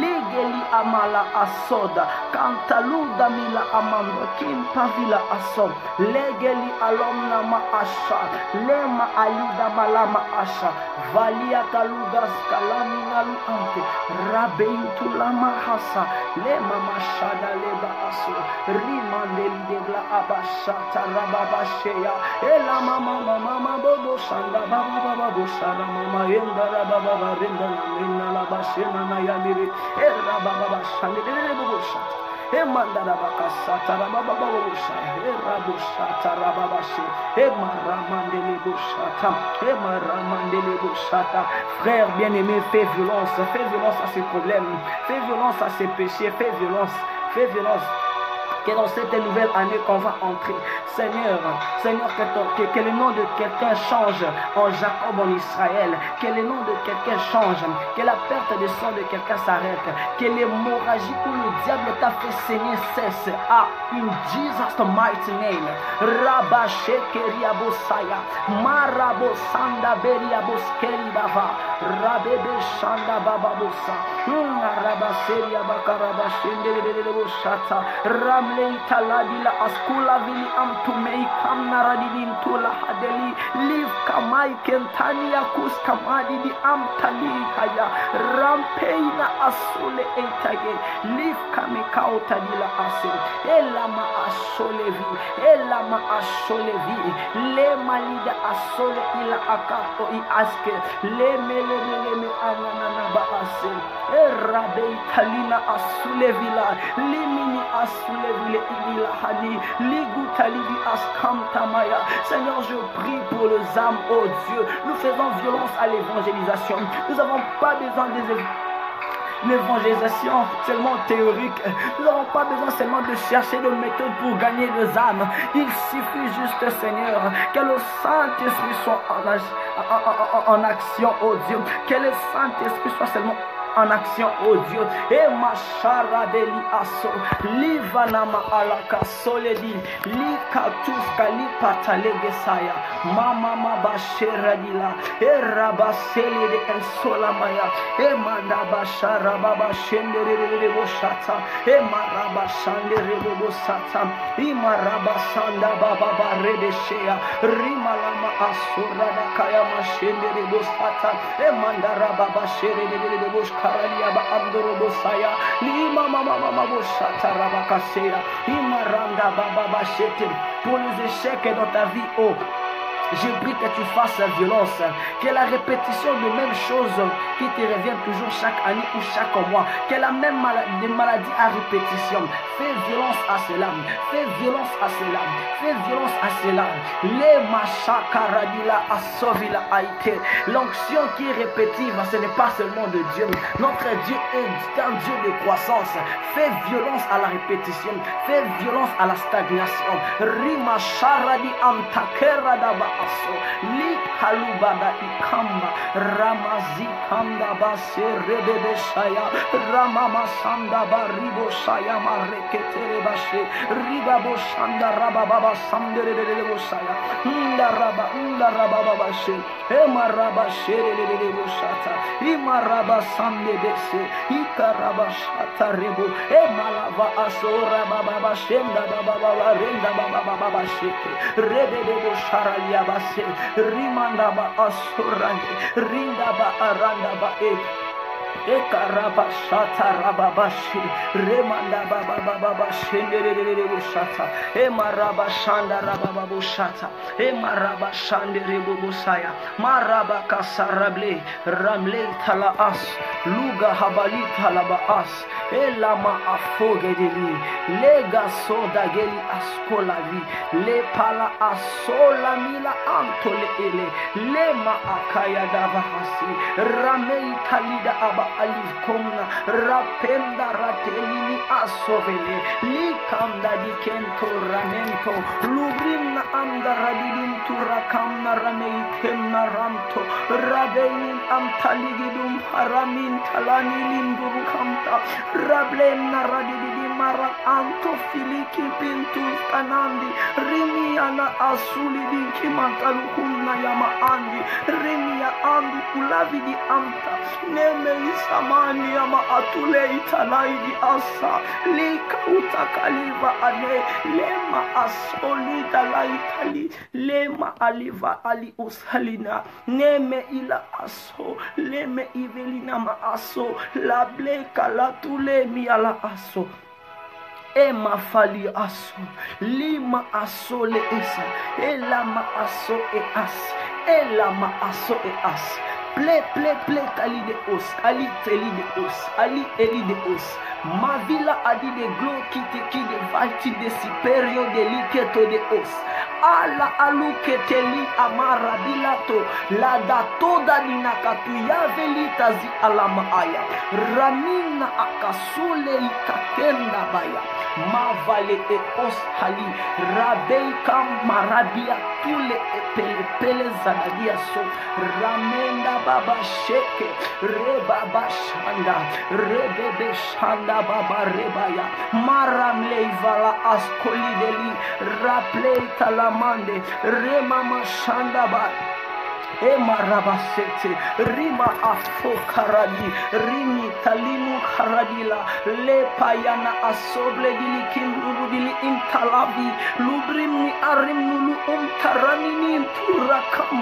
legeli amala asoda, cantaluda mila amando, kimpa vila aso, legeli alomna ma asha, lema alida malama asha, valia talugas kalamina luante, rabeintulama hasa, lema Mashada leba aso rimandeli debla abashata rababasheya ela mama bobo shanda baba boshara mama yenda rababa renda na la bashena na yamiri era baba shanda bobo shata emandara bakasata rababa bosha era boshata rababashe emaramandeli boshata. Frère bien-aimé, fais violence à ces problèmes, fais violence à ces péchés, fais violence. Que dans cette nouvelle année qu'on va entrer, Seigneur, que le nom de quelqu'un change en Jacob, en Israël, que le nom de quelqu'un change, que la perte de sang de quelqu'un s'arrête, que l'hémorragie où le diable t'a fait saigner cesse. Ah, in Jesus' mighty name. Rabba Shekeria Bosaya, Marabo Sanda Beria Boskeri Bava, Rabebe Shanda Baba Bosa, Rabba Seria Bakaraba Shende Boshata, Ram leita ladila askula vili amtumei kamna radidin tula hadeli liv kamai kentania kus kamadi di amtali haya rampeina asule eitage liv kamekauta dila asil elama asolevi le malida asole ila akato i aske le mele anana ba asil erabe italina asulevila limini asulevile idila hadi ligutalivi askamtamaya. Seigneur, je prie pour les âmes, oh Dieu. Nous faisons violence à l'évangélisation. Nous n'avons pas besoin l'évangélisation seulement théorique. Nous n'avons pas besoin seulement de chercher des méthodes pour gagner des âmes. Il suffit juste, Seigneur, que le Saint-Esprit soit en action, oh Dieu. Que le Saint-Esprit soit seulement en action, oh Dieu. Et ma charabeli aso livanama alaka soledi likatuska lipatalegesaya mama mabasheradila erabaseli de ensolamaya e mandabashara baba shenderere boshata e maraba shandere bosata e maraba sanda baba baredeshea rimalama asura da kaya mashendere bosata e mandara baba sherere boshata Karalia ba andoro saya lima mama boshata rabakasea imaranda baba bashete pour les échecs dans ta vie, oh je prie que tu fasses la violence, que la répétition de même chose qui te revient toujours chaque année ou chaque mois, que la même maladie à répétition. Fais violence à cela, fais violence à cela, fais violence à cela. Les machakaradila asovila aite. L'onction qui est répétitive, ce n'est pas seulement de Dieu. Notre Dieu est un Dieu de croissance. Fais violence à la répétition, fais violence à la stagnation. Rima sharadi amtakeradaba aso li kalubada ikamba ramazi kanda base rebebe shaya ramama sanda baribo shaya mareketere bashe ribabo shanda rababa samdere shaya nda raba bashe emaraba shere boshata imaraba samde bese ikaraba shata rebo emalava asora baba shenda baba renda baba basheke rebebe bosharalia base rimanda ba asurande rinda ba aranda ba ekaraba shata rababashi remanda baba shenderere bushata emaraba shanda rababa bushata emaraba shandere bubusaya maraba kasarable ramle tala as luga habali talaba as elama afogedeli lega soda geli askola vi le pala asola mila antole ele lema akaya davahasi ramei talida aba alif komna rapenda ratelini asovele likamda dikento ramento lubrimna amda radidin turakamna ramei kemna ramto rabein amtaligidum haramin talani linduru kamta rablemna radididi mara anto filiki pintus kanandi rimiana asulidi kimantalukunna yama andi rimia andu kulavidi amta neme samani ama atule italaidi asa lika utakaliva ane lema asoli dalaitali lema aliva ali usalina neme ila aso leme ivelina ma aso la bleka la tule mi ala aso ema fali aso lima aso le esa elama aso e as elama aso e as Ple, tali de os, ali teli de os, ali eli de os. Ma villa a dit de glo qui de valti de siperio de liketo de os. Ala alu keteli amara bilato, la da toda ninakatu ya velita zi alama aya. Ramina akasule ikakenda baya. Ma vale e os hali, rabei kam marabia tule e pele zanadia so. Ramenda baba sheke rebaba shanda rebebe shanda baba rebaya maram leivala askolideli raplei talamande remama shanda ba Emarabasete, Rima Afokaradi, Rimi Talimu Karadila, Lepayana Asoble Dilikim Urudili Intalabi, Lubrimni Arimulu Taranini Turakam,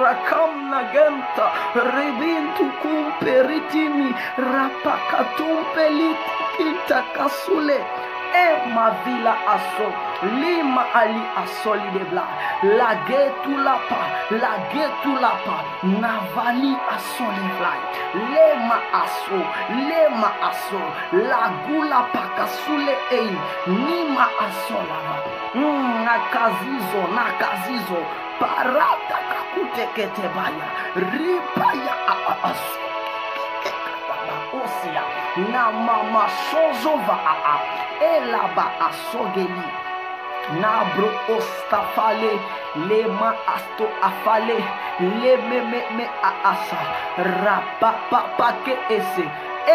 Rakam Nagenta, Ribintu Kumperitimi, Rapakatum Pelit Kita Kasule. Ma villa asso, lima ali assoli de bla, la getulapa, navali assoli fly, lema asso, la gula pakasule ei, nima assolava, nakazizo, parata kakute ketebaya, ripaya asso. Osia na mama shozova elaba asogeli nabro ostafale lema asto afale me asa rapa ke ese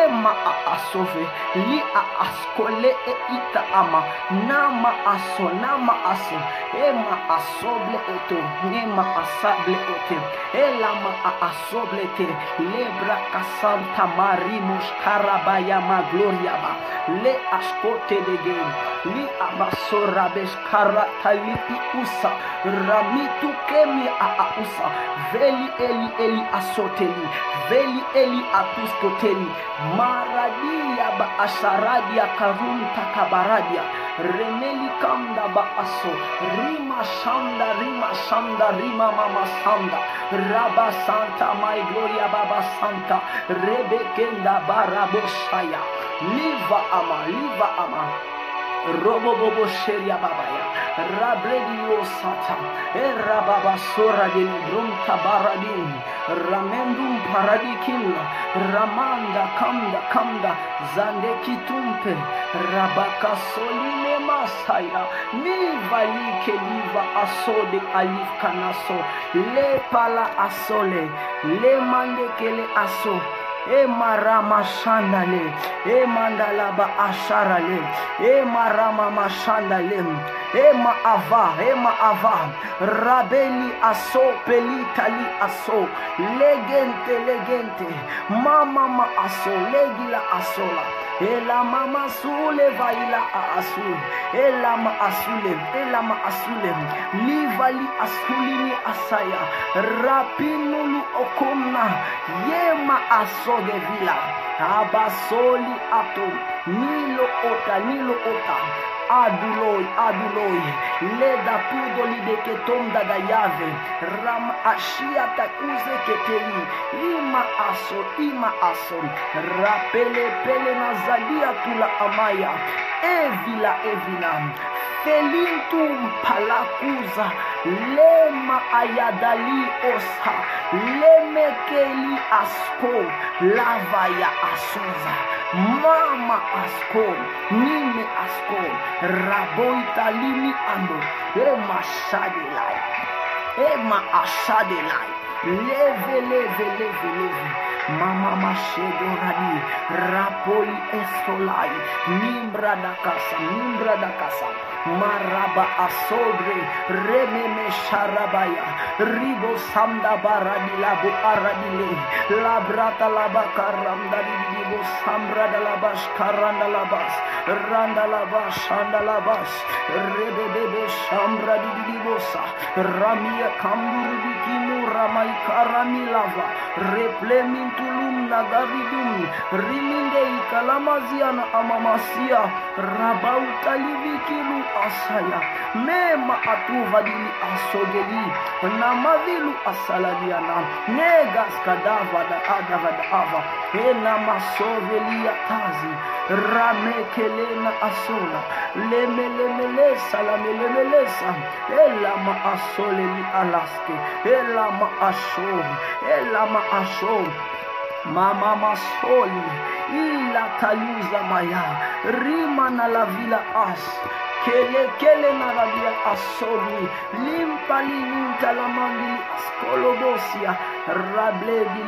ema asove li askole ita ama nama aso ema asoble eto nema asable ote elama asoble te lebra kasanta marimus karabaya magloria ba le askote de gen li abasora beskara talipi usa ramitu kemi usa veli eli asoteli veli eli apustoteli maradia ba asharadia karunta kabaradia remeli kamda ba aso rima shanda rima mama sanda raba santa my gloria baba santa rebekenda baraboshaya liva ama robo bobo sheria babaya rabredio sata erababa sora de brunta baradin ramendum paradikin ramanda kamda zande kitumpe rabaka soline masaya liva asode alif kanaso le pala asole le mande kele aso marama shandale mandalaba asharale marama mashandale ma ava rabeli aso pelitali aso legente mama aso legila asola ela mama sule vaila asu ela ma asule livali asulini asaya rapinulu okomna yema aso de vila abasoli ato nilo ota aduloi leda pudoli de ketonda da yave ram ashia takuze keteli ima aso rapele nazalia tula amaya evila felintum palakuza lema ayadali osa lemekeli asko lavaya asuza mama asko nime asko raboitalimi ando ema asadelai leve mama mashedorani rapoi estolai nimbra da casa maraba asobre rememe sharabaya ribo samda baradi labo aradile labrata labakaramda dibo sambra da labas karanda labas randa labas shanda labas rebebe shambra dibosa ramia kamburu dikimu ramai karami lava replemintulum nagavidum riminde ikalamaziana amamasia rabautalivikilu asaya mema atuvadili asogeli namavilu asaladiana negas kadava da ava ena masovelia tazi ramekelena asola lemelesa elama asoleli alaske elama asho mama masoli ila taluza maya rima na la vila as kele na la vila asoli limpali nintalamandili askolobosia rable di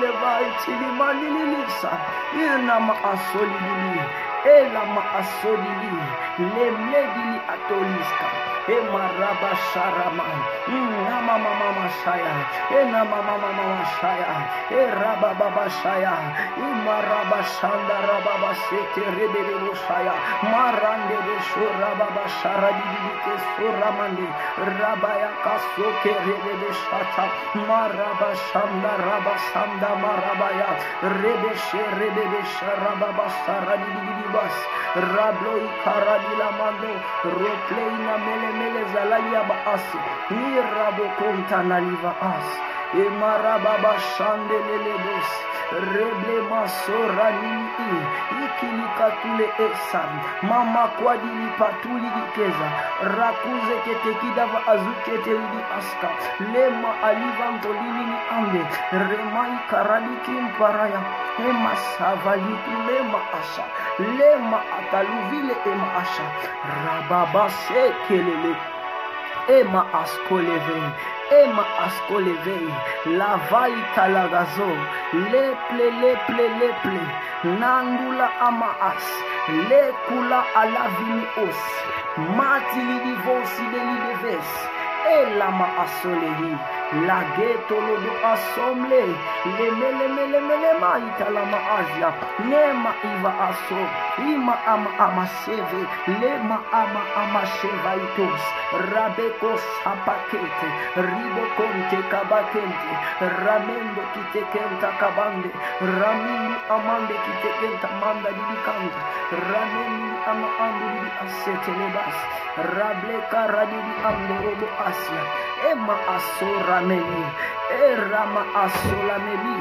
levait limani lilisa ina ma asoli Elama asodili. Lemedili atoliska. Emaraba sharaman. Mama shaya. Mama shaya. Erababa shaya. Imaraba shanda rababa sete rebebe shaya. Marande de shurababa sharadi ke suramande. Rabaya kasoke rebebe shata. Maraba shanda raba sanda marabaya. Rebebe sharababa saradi bas. Rablo ikaradila mando. Rokleina mele zalalia baasi. Ni rabo konta naliva as. Emarababa shandelele bos. Reble masora nini. Ikili katule esan. Mama kwadili patuli dikeza. Rakuze ketekida va azukete li aska. Lema alivantolini ni ande. Remai karadiki mparaya. Ema savalitu lema asha. Lema ataluvile ema asha. Rababa sekelele. Ema askoleve, la vaita lagazo, leple, nandula amaas, le kula alavini os, mati li divosi de li deves, elama asolehi, la geto lodo asomble, le mele maita lama azia, nema iva aso, ima ama seve, lema ama shevaitos, rabeko sapakete, ribo konte kabakente, ramendo kitekenta kabande, ramindu amande kitekenta manda didikanta, ramendo ama andu didi asete lebas, rableka radidi amdorobo asya, ema asora meli, erama asola meli,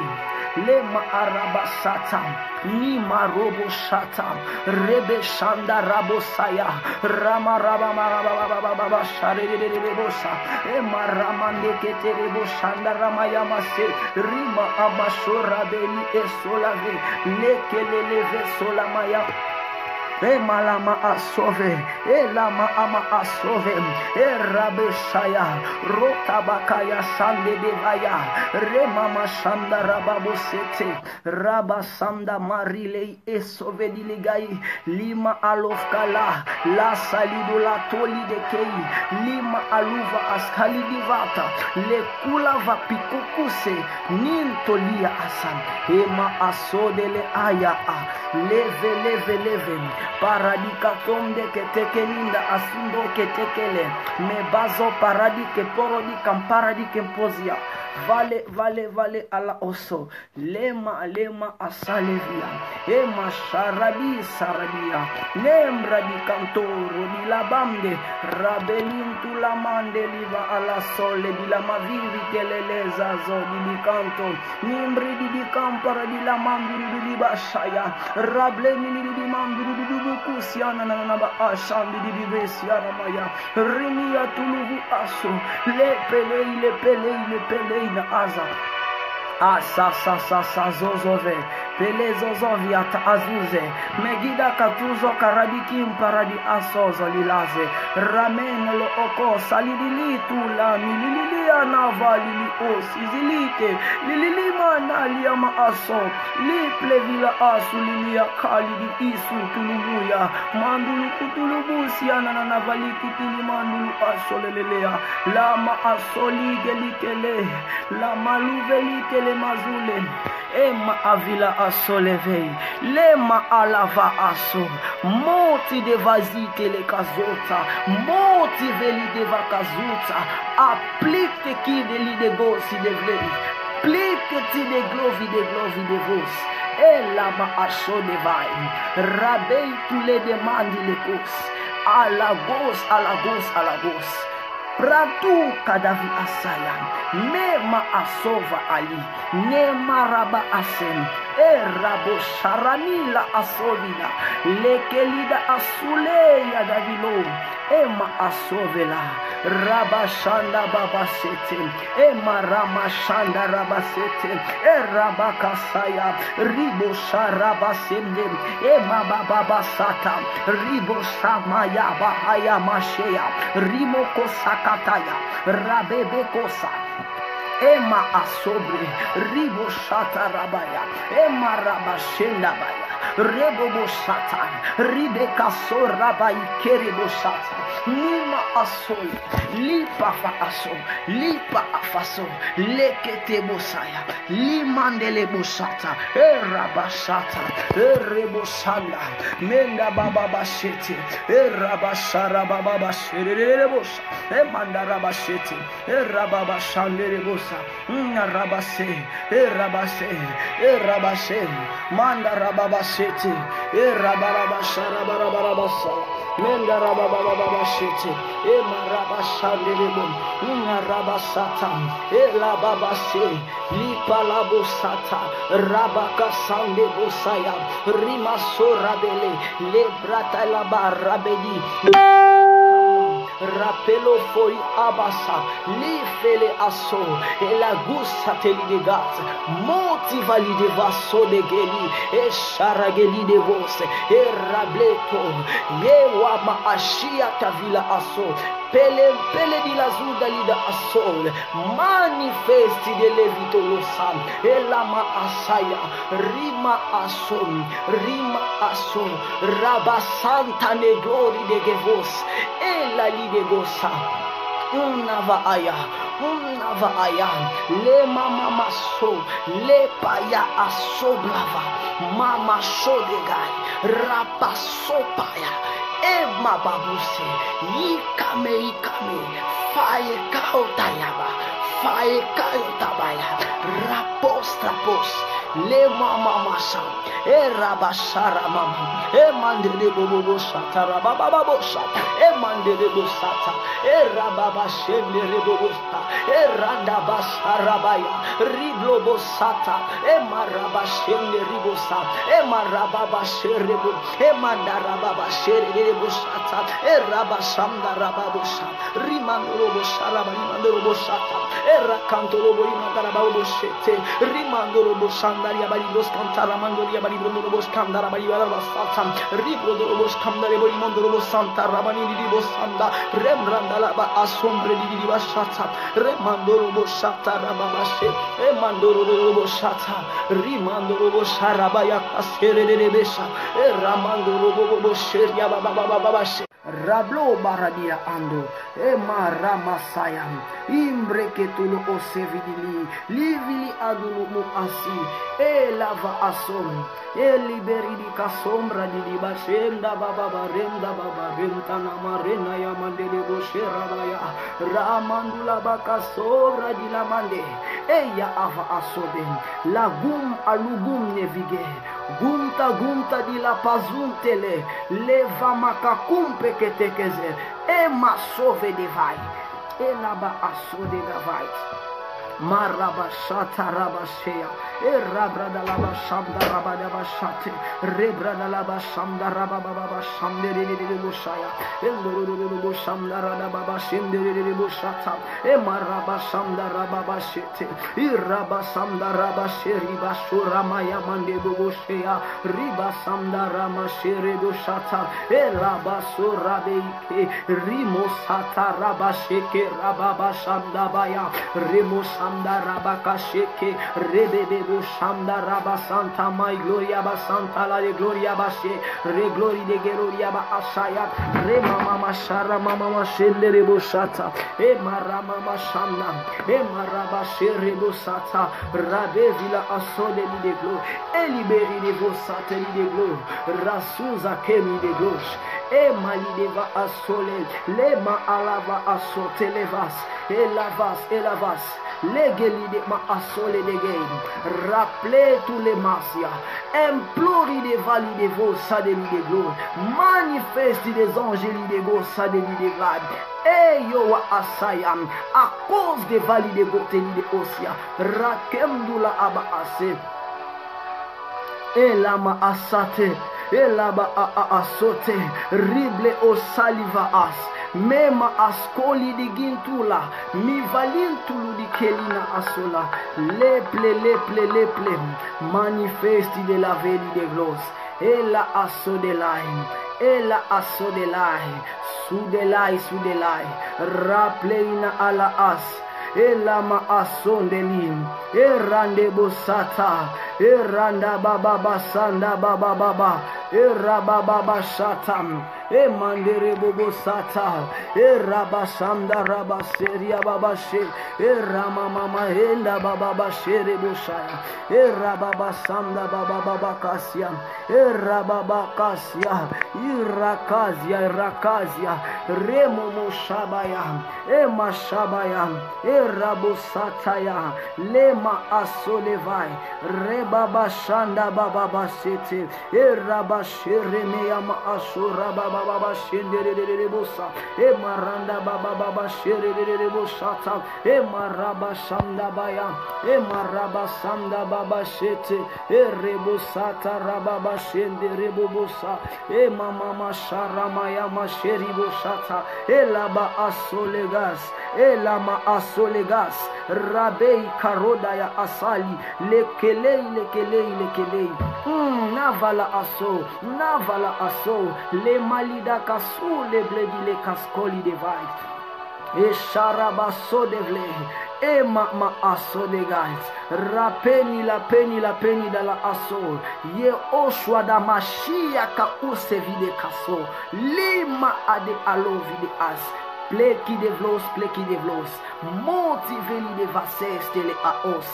lema araba satan, nima robo shatan, rebe shanda rabo saya, rama raba share de bosa, ema ramande kete rebo shanda rama yamase, rima amashora beli esolave, lekeleleve solamaya. Emalama asove, elama ama asove, erabeshaya, rotabakaya sande devaya, remama shanda rababo sete, rabasanda marilei esove diligai, lima alofkala, la salido la toli de kei, lima aluva askali divata, le kula va pikukuse, nintolia asan, ema asodele aya a, leve. Paradika tonde ke tekelinda asundo ke tekele me bazo paradi ke porodi kamparadi ke pozia vale ala oso lema asalevia ema sarabia nemradi kantoro di la bande rabelintu la mande liva ala sole di la mavivi keleleza zo di canto nimri di campara di la manduru di bashaya rableni di manduru di bukusiana na ba ashandi di besiana maya rimia tulubu aso le pelei na aza asa zozove pele zozovi ata azuze megida katuzo karadiki mparadi asozo lilaze ramen lo oko salidili tula milililia navalili osi zilite lililima nalia maaso liple vila asu lilia kalidi isu tulumuya mandulu kutulubusi anana navaliki tili mandulu aso lelelea lama asoli gelikele lama luvelikele mazule ema avila asolevei lema alava aso moti de vazite le kazota moti veli de vakazuta aplike ki de li de gosi de vlei plike ti de glovi de vos elama aso de vai rabei tu le demandi le kos ala gos Pratu kadavi asayan, mema asova ali, nema raba asen, rabo sharanila asovina, lekelida asuleya davilo, ema asovela, raba shanda baba sete, ema rama shanda raba sete, raba kasaya, ribo sharaba sende, ema baba sata, ribo shamaya bahaya masheya, rimo kosaka kataya rabebe kosa ema asobre ribo shata rabaya ema rabashenda baya rebobo sata, rideka sora bai kerebo sata, nima asol, lipa fa aso, lipa afaso, lekete bosaya, limandele bosata, erabasata, erebosanda, menda baba basete, erabasara baba basere bosa, emandara basete, erabashandere bosa, narabase, erabase, erabase, mandara baba sete, erabarabasara barabarabasa, mendara baba sete, emarabashandere bom, narabasata, elababase, lipalabosata, rabakasande bosaya, rimasorabele, lebrata labarabedi, rapelo foi abassa, li fele asso, e la gussa te li de gat, motiva li de vasso de geli, e sharageli de vose, e rableto, ye wama ashia ta vila asso, pele di la zuda li da assol, manifesti de levito lo sam, e lama asaya, rima asso, rabasanta ne glori de gevos, e la li de gosa, unava aya, le mama maso, le paya asoblava, mama so de gai, rapasopaya, e mababuse, ikame, fae kaotabaya, rapos, le mama masa, e rabashara mama, e mandele bobo sata, rababa sata, e mandele bosata, e rababa shende rebobosta, e randa basarabaya, riblo bosata, e maraba shende ribosa, e marababa sherebo, e mandarababa sherebosata, e rabashanda rababosa, rimandoro bosaraba, rimandoro bosata, e rakantoro borimandarababo shete, rimandoro bosandaria balibos cantara mandoria balibro bos candara balibara basata, ribro bos candare borimandoro bosanta rabani di bosanda, rembranda la ba asombre di basata, remandoro bosata rababashe, e mandoro bosata, rimandoro bosarabaya kasere de besa, e ramandoro bosheria babababashe, rablo baradia ando, e maramasayam, imbreketulo osevidili, livili adulu muasi, e lava asom, e liberi di casombra di bashenda baba renta namarena ya mandele boshera baya, ramandula baka sobra di la mande, e ya ava asoden, la gum alugum nevige, gumta di la pazuntele, leva makakumpe ketekeze, e masove de vai, e laba asode gavai. Marabashata rabashea, rabrada laba shamda rabada bashate, rebrada laba shamda rababa shamde de bushaya, eluru shamda rababa shinde de bushata, maraba shamda rababa shete, iraba shamda rabasheri bashura maya mande bushea, riba shamda ramashere bushata, elaba surabeike, rimosata rabasheke rababa shamda baya, rimosha Rabaka sheke rebebe shanda raba santa my gloria ba santa la de gloria ba she re glory de gloria ba asaya re mama shara mama shende re boshata e marama shanda e maraba shere bosata rabe vila asode li de glory e liberi de bosata li de glory rasuza kemi de glory e mali de va asole le ma alava asote levas e lavas Legeli de ma asole de gain, rappelez tous les masia, implori de vali de vos sa de li de gloire, manifeste des anges li de vos sa de li de glad, e yo wa asayam, à cause de vali de gote li de osia, rakem dula aba ase, e lama asate, e laba asote, rible o saliva as, mema askoli di gintula, mi valintulu di kelina asola, leple, manifesti de la veli de glos, e la aso de lai, su de lai, rapleina ala as, e la ma ason de lim, e rande bosata, Randa baba basanda baba baba. Rababa shatam. Mandere bobo sata. Rabasanda rabaseria baba she. Rama mama henda baba bashere boshaya. Rababa sanda baba baba kasia. Rababa kasia. Irakazia. Remo moshabaya. Mashabaya. Rabosataya. Lema asolevai. Rebaba shanda baba basete. Rabashere meyama asura baba baba shendere bosa. Maranda baba baba shere bosata. Maraba shanda baya. Maraba sanda baba shete. Rebosata rababa shendere bobosa. Mama mashara maya masheri bosata. Laba asolegas. Lama asolegas. Rabei karoda ya asali. Lekelei. Navala aso. Le malida kasu le bledi le kaskoli devai. Sharabaso devle. Ma aso de guys. Rapeni la peni da la aso. Ye oshwa da mashia ka use vide kaso. Lima ade alo vide as. Pleki de vlos. Motiveli de vases tele aos.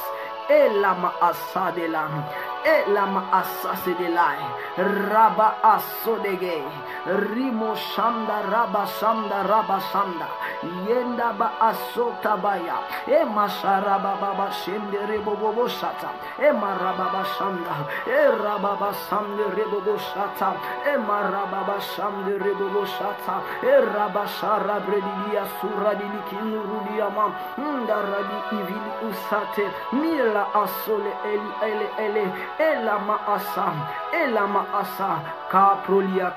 Elama asa de lam. Elama asase de lai. Raba aso de gay. Rimo shanda raba shanda. Yenda ba asota baya. Masharaba baba shende rebobo shata. Marababa shanda. Rababa shande rebobo shata. Marababa shande rebobo shata. Rabashara bredilia sura dilikinu rudiama. Ndaradi ivili usate. Mila asole ele. Elama asa. Kaprolia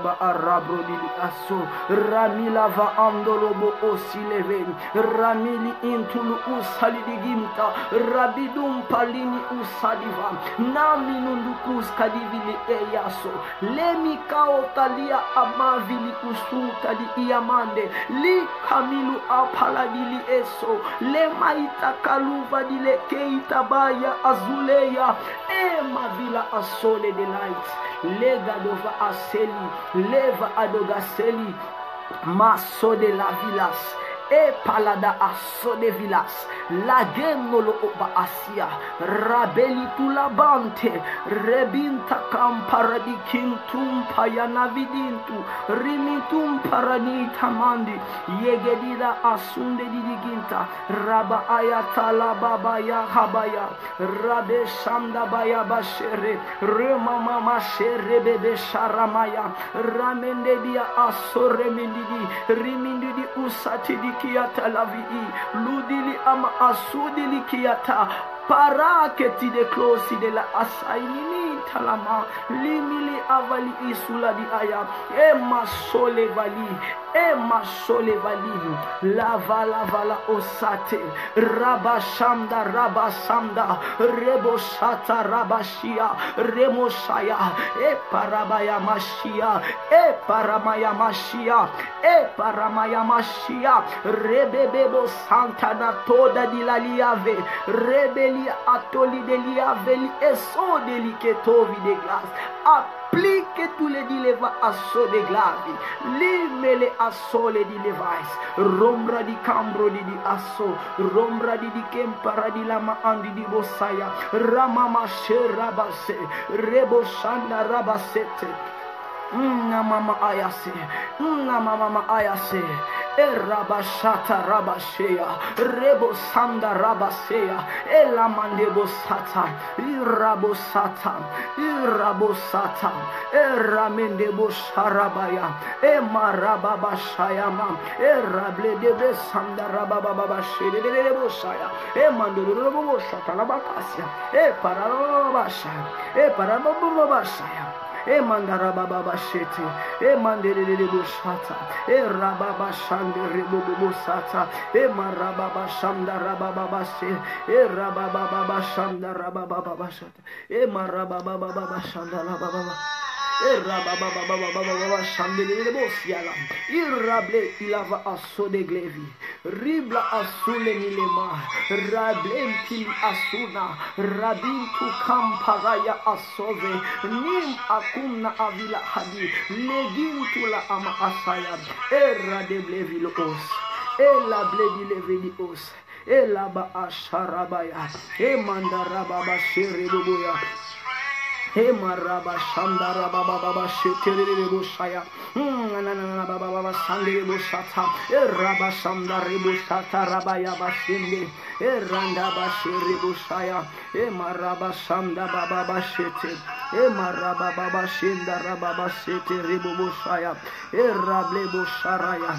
ba arabro aso. Ramila va andolobo osileven. Ramili intulu usali diginta. Rabidum palini usadiva. Naminundukus kadivili eyaso. Lemi kaotalia amavili usuta di iamande. Li kamilu apaladili eso. Lema itakaluva dile keita baya azuleya. Mavila asole de light. Lega dova aseli. Leva adogaseli. Maso de la vilas. Palada aso de vilas. La genolo oba asia. Rabeli tulabante. Rebinta kamparadi kintum payana vidintu. Rimitum paranita mandi. Yegedida asunde didiginta. Raba ayatala baba ya habaya. Rabe shanda baya bashere. Remama mashere bebe sharamaya. Ramende dia asore mindidi. Rimindidi usati di kiata lavii. Ludili ama asudili kiata. Paraketi de closi de la asaini talama. Limili avali isula di aya. Masole vali. Lavala osate. Rabashamda. Reboshata rabashia. Remoshaya. Paramaya mashia. Rebebebo santa na toda di la liave. Rebeli atoli de liaveli eso delicatovi de glace. Applique tous les dileva asso de glavi. Limele assole di levais. Rombra di cambro di asso. Rombra di kempara di lama andi di bosaya. Ramama sherabase. Reboshanda rabasete. Mama ayase. Rabashata rabashea. Rebo sanda rabasea. Elamandebo sata. Irabosata. Eramendebo sharabaya. Marababashayama. Erabledebe sanda rabababashe. Debo shaya. Mandebo shata labakasia. Parababashaya. Mandara baba shete. Mandere bushata. Rababa shande rebo sata. Marababa shanda rababa she. Rababa shanda rababa shata. Marababa shanda rababa. Rababa Shandele Bosiala, Irable Ilava Asso de Glevi, Ribla Asule Nilema, Rablem Kili Asuna, Rabin tu Kamparaya Asove, Nim Akumna Avila Hadi, Legin tu la Ama Asaya, Era de Blevilos, Ela Blevi Levelios, Ela Ba Asharabaya, Emandaraba Sheribuya. He maraba shanda raba baba shetere bushaya baba sande bushata raba shanda rebushata rabaya bashinde randa bashere bushaya maraba shanda baba bashete maraba baba shinda raba bashete rebu bushaya rable busharaya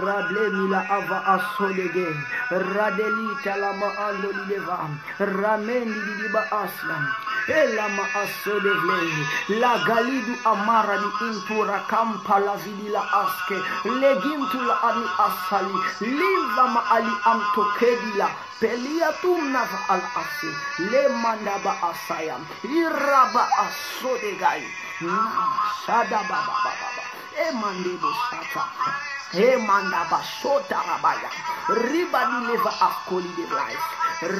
rable mila ava asodege radeli talama ando lideva ramendi diba aslam elama asodevle la galidu amara di intura kampa la vidila aske legintu la ani asali liva ma ali amtokedila peliatum nava al ase le mandaba asayam iraba asodegai shada baba baba emandebo shata mandaba shota rabaya riba di leva akoli de life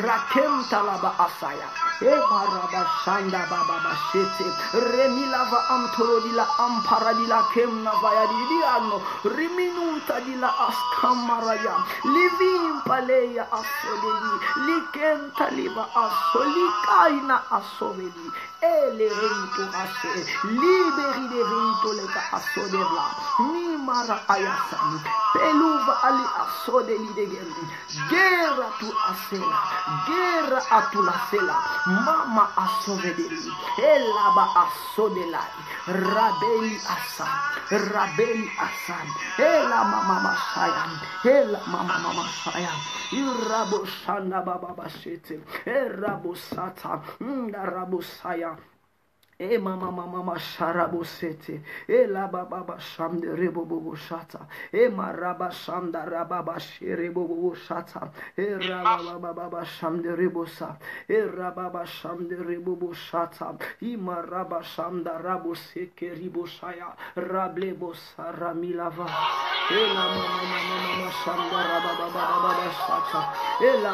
rakem talaba asaya maraba shanda baba bashete remilava amtorodila amparadila kemna vaya diano riminunta dila askamaraya livim paleya asodeli likenta liva asolikaina asoveli ele rento ase liberi de rento leka asodevla mi mara ayasam peluva ali asodeli de guerra tu asela guerra atulasela mama asovedeli elaba asodelai rabeli asan ela mama masaya ela mama masaya irabo shanda baba bashete erabo sata ndarabo saya mama sharabo sete la baba shamde rebo bobo shata maraba shamda rababa sherebo bobo shata rababa baba shamde rebosa rababa shamde rebo bobo shata maraba shamda rabo seke ribo shaya rablebo saramilava mama shamda rababa baba shata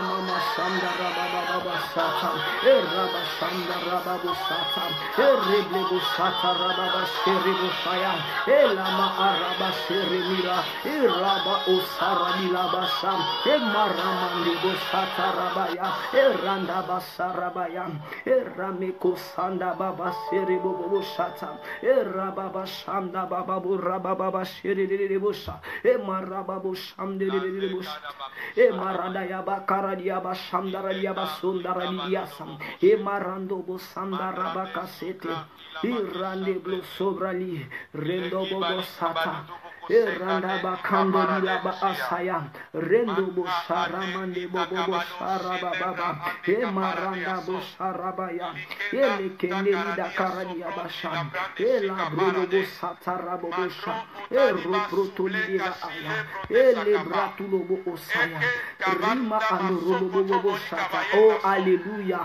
mama shamda rababa baba shata raba shamda rababa shata Reblebo sata rababa sheribo shaya elama araba sherimira iraba osara milabasham emaramande bo sata rabaya eranda basarabaya erameko sanda baba sheribo bo shata erababa shanda baba burababa sheribo sha emaraba bo shamde bo shata emaranda ya bakara dia bashamdara dia basundara dia sam emarando bo sandara bakasete irande blo sobrali rendo bobo sata iranda bakando dila ba asaya rendo bo sharamande bobo sharaba baba maranda bo sharabaya ele kende lida karadia basham ela bro bo sata rabo bo sha ero protoli dila aya ele bratulo bo osaya rima ando robo bobo sata oh alléluia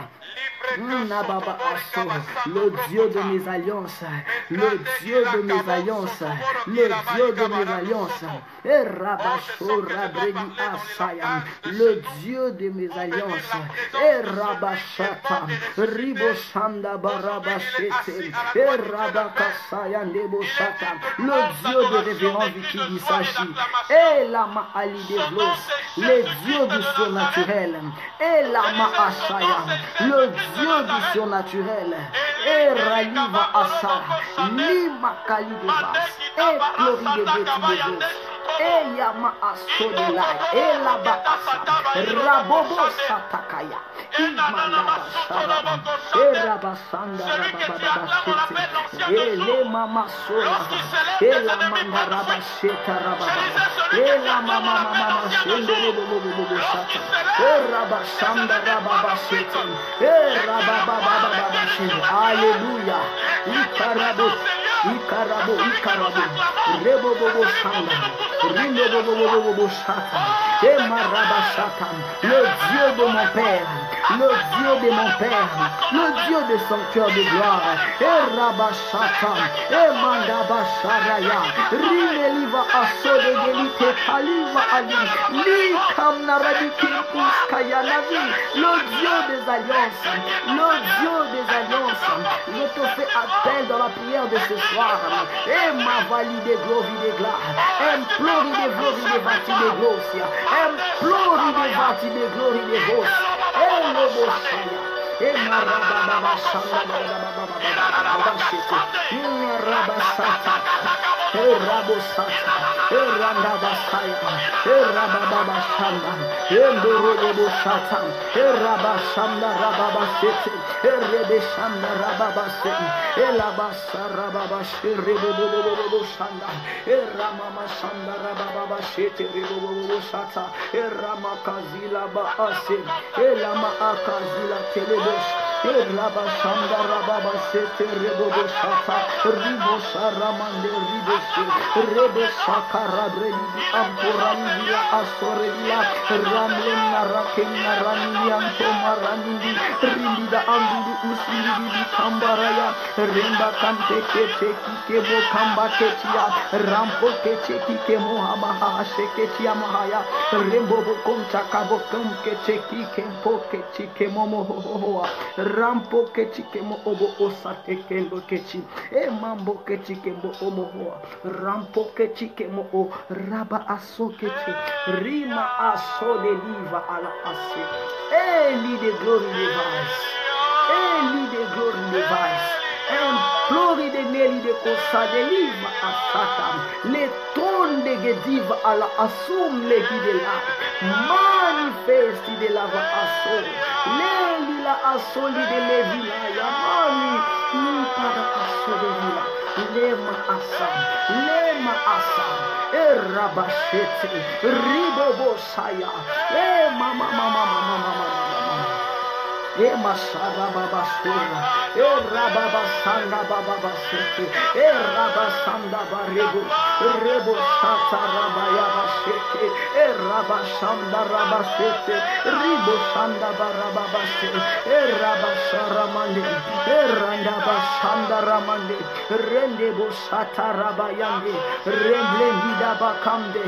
Baba Asso, le Dieu de mes alliances, le Dieu de mes alliances, le Dieu de mes alliances, et Rabacho Rabredi Asaya, le Dieu de mes alliances, et Rabachata, Riboshanda Barabachete, et Rabakasaya Neboshata, le Dieu de révérence du Sachi, et Lama Ali de Vlos, le Dieu du surnaturel, et Lama Asaya, le Dieu du surnaturel, et Raliva Asa, Lima Kalidevas, et Glory de Bétidevos, et Yama Asso de la, et Laba Asa, Rabobo Satakaya, Imanaba Sharaba, et Rabasanda Rabababa, et les Mama Sola, et la Manda Rabasheta Rababa, et la Mama Shende Bobo Sata, et Rabashanda Rababa Sheta, et Rababa Alléluia. Ikarabo, Ikarabo, Rebobobo Shanda, Rindobobobobo Shata, Emarabashata, le Dieu de mon Père, le Dieu de mon Père, le Dieu de sanctuaire de gloire, Erabashata, Emandabasharaya, Rimeliva Asode Gelite Kaliva Ali, Likam Naradikim Puskayanavi, le Dieu des alliances, le Dieu des alliances, je te fais appel dans la prière de ce soir, et ma valide glory de gloire, implore de glory de vati de gloria, implore de vati de glory de vos, et le boshaya, et ma rababa shanda, Rabosata, Rabasaya, Rababashanda, Endoroboshata, Rabashanda, Rababasete, Rebeshanda, Rababasete, Elabasa, Rababashi, Reboboshanda, Ramama Shanda, Rababashete, Reboboshata, Ramakazila Baase, Elama Akazila Telebosh, Rabashanda, Rababasete, Reboboshata, Ribosha Ramande, Rebeshaka Rabredi Amporandia Asorelia Ramlena Rakena Ranianto Maranindi Rindida Ambudu Usindi Kambaraya Remba Kante Kete Kikebo Kamba Ketia Rampo Kete Kikemo Hamaha Sheketia Mahaya Rembo Konta Kabo Kete Kikempo Kete Kemomo Hoa Rampo Kete Kemo Obo Osate Kendo Keti E Mambo Kete Kembo Omo Rampo Kete Mo o Raba Asokete Rima Aso de Liva ala Ase Eli de glory device Eli de glory device Implori de Neli de Kosa de Liva a Satan Le ton de Gediva ala Asum le Gidela Manifesti de lava Aso Leli la Asoli de Levila Yamani Para Aso de Vila Lema Asam, Erabashete, Ribobosaya, Mama, Masara Baba Sura, Rababa Sanda Baba Sete, Rabasanda Barebo, Rebo Shata Rabayaba Sete, Rabashanda Rabasete, Ribo Shanda Barababa Sete, Rabasharamande, Randa Bashanda Ramande, Rendebo Shata Rabayande, Remblendida Bakamde,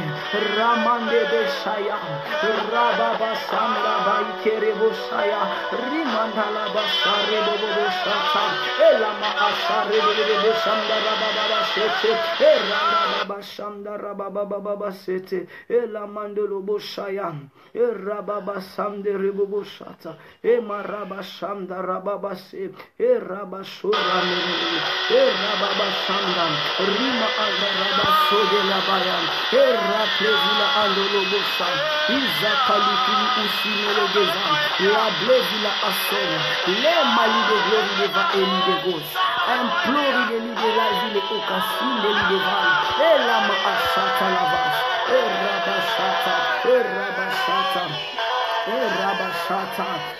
Ramande Beshaya, Rababa Sanda Baikerebo Shaya, Rimandala Basare Bobo Shata, Elama Asare Bobo Shanda Rababa Sete, Erababa Shanda Rababa Sete, Elamandolo Boshaya, Erababa Sande Rebobo Shata, Emaraba Shanda Rababa Se, Erabashura Erababa Shanda, Rima Anda Rabaso de la Bayan, Eraplevila Andolo Boshan, Izakalitu Usimele Gezan, La Blevila Asora, Le Mali de Glory de Va Eli de Gos, Implori de Li de la Ville Ocassin de Li de Val, Elama Asata Lavas, Erabashata, Rabashata,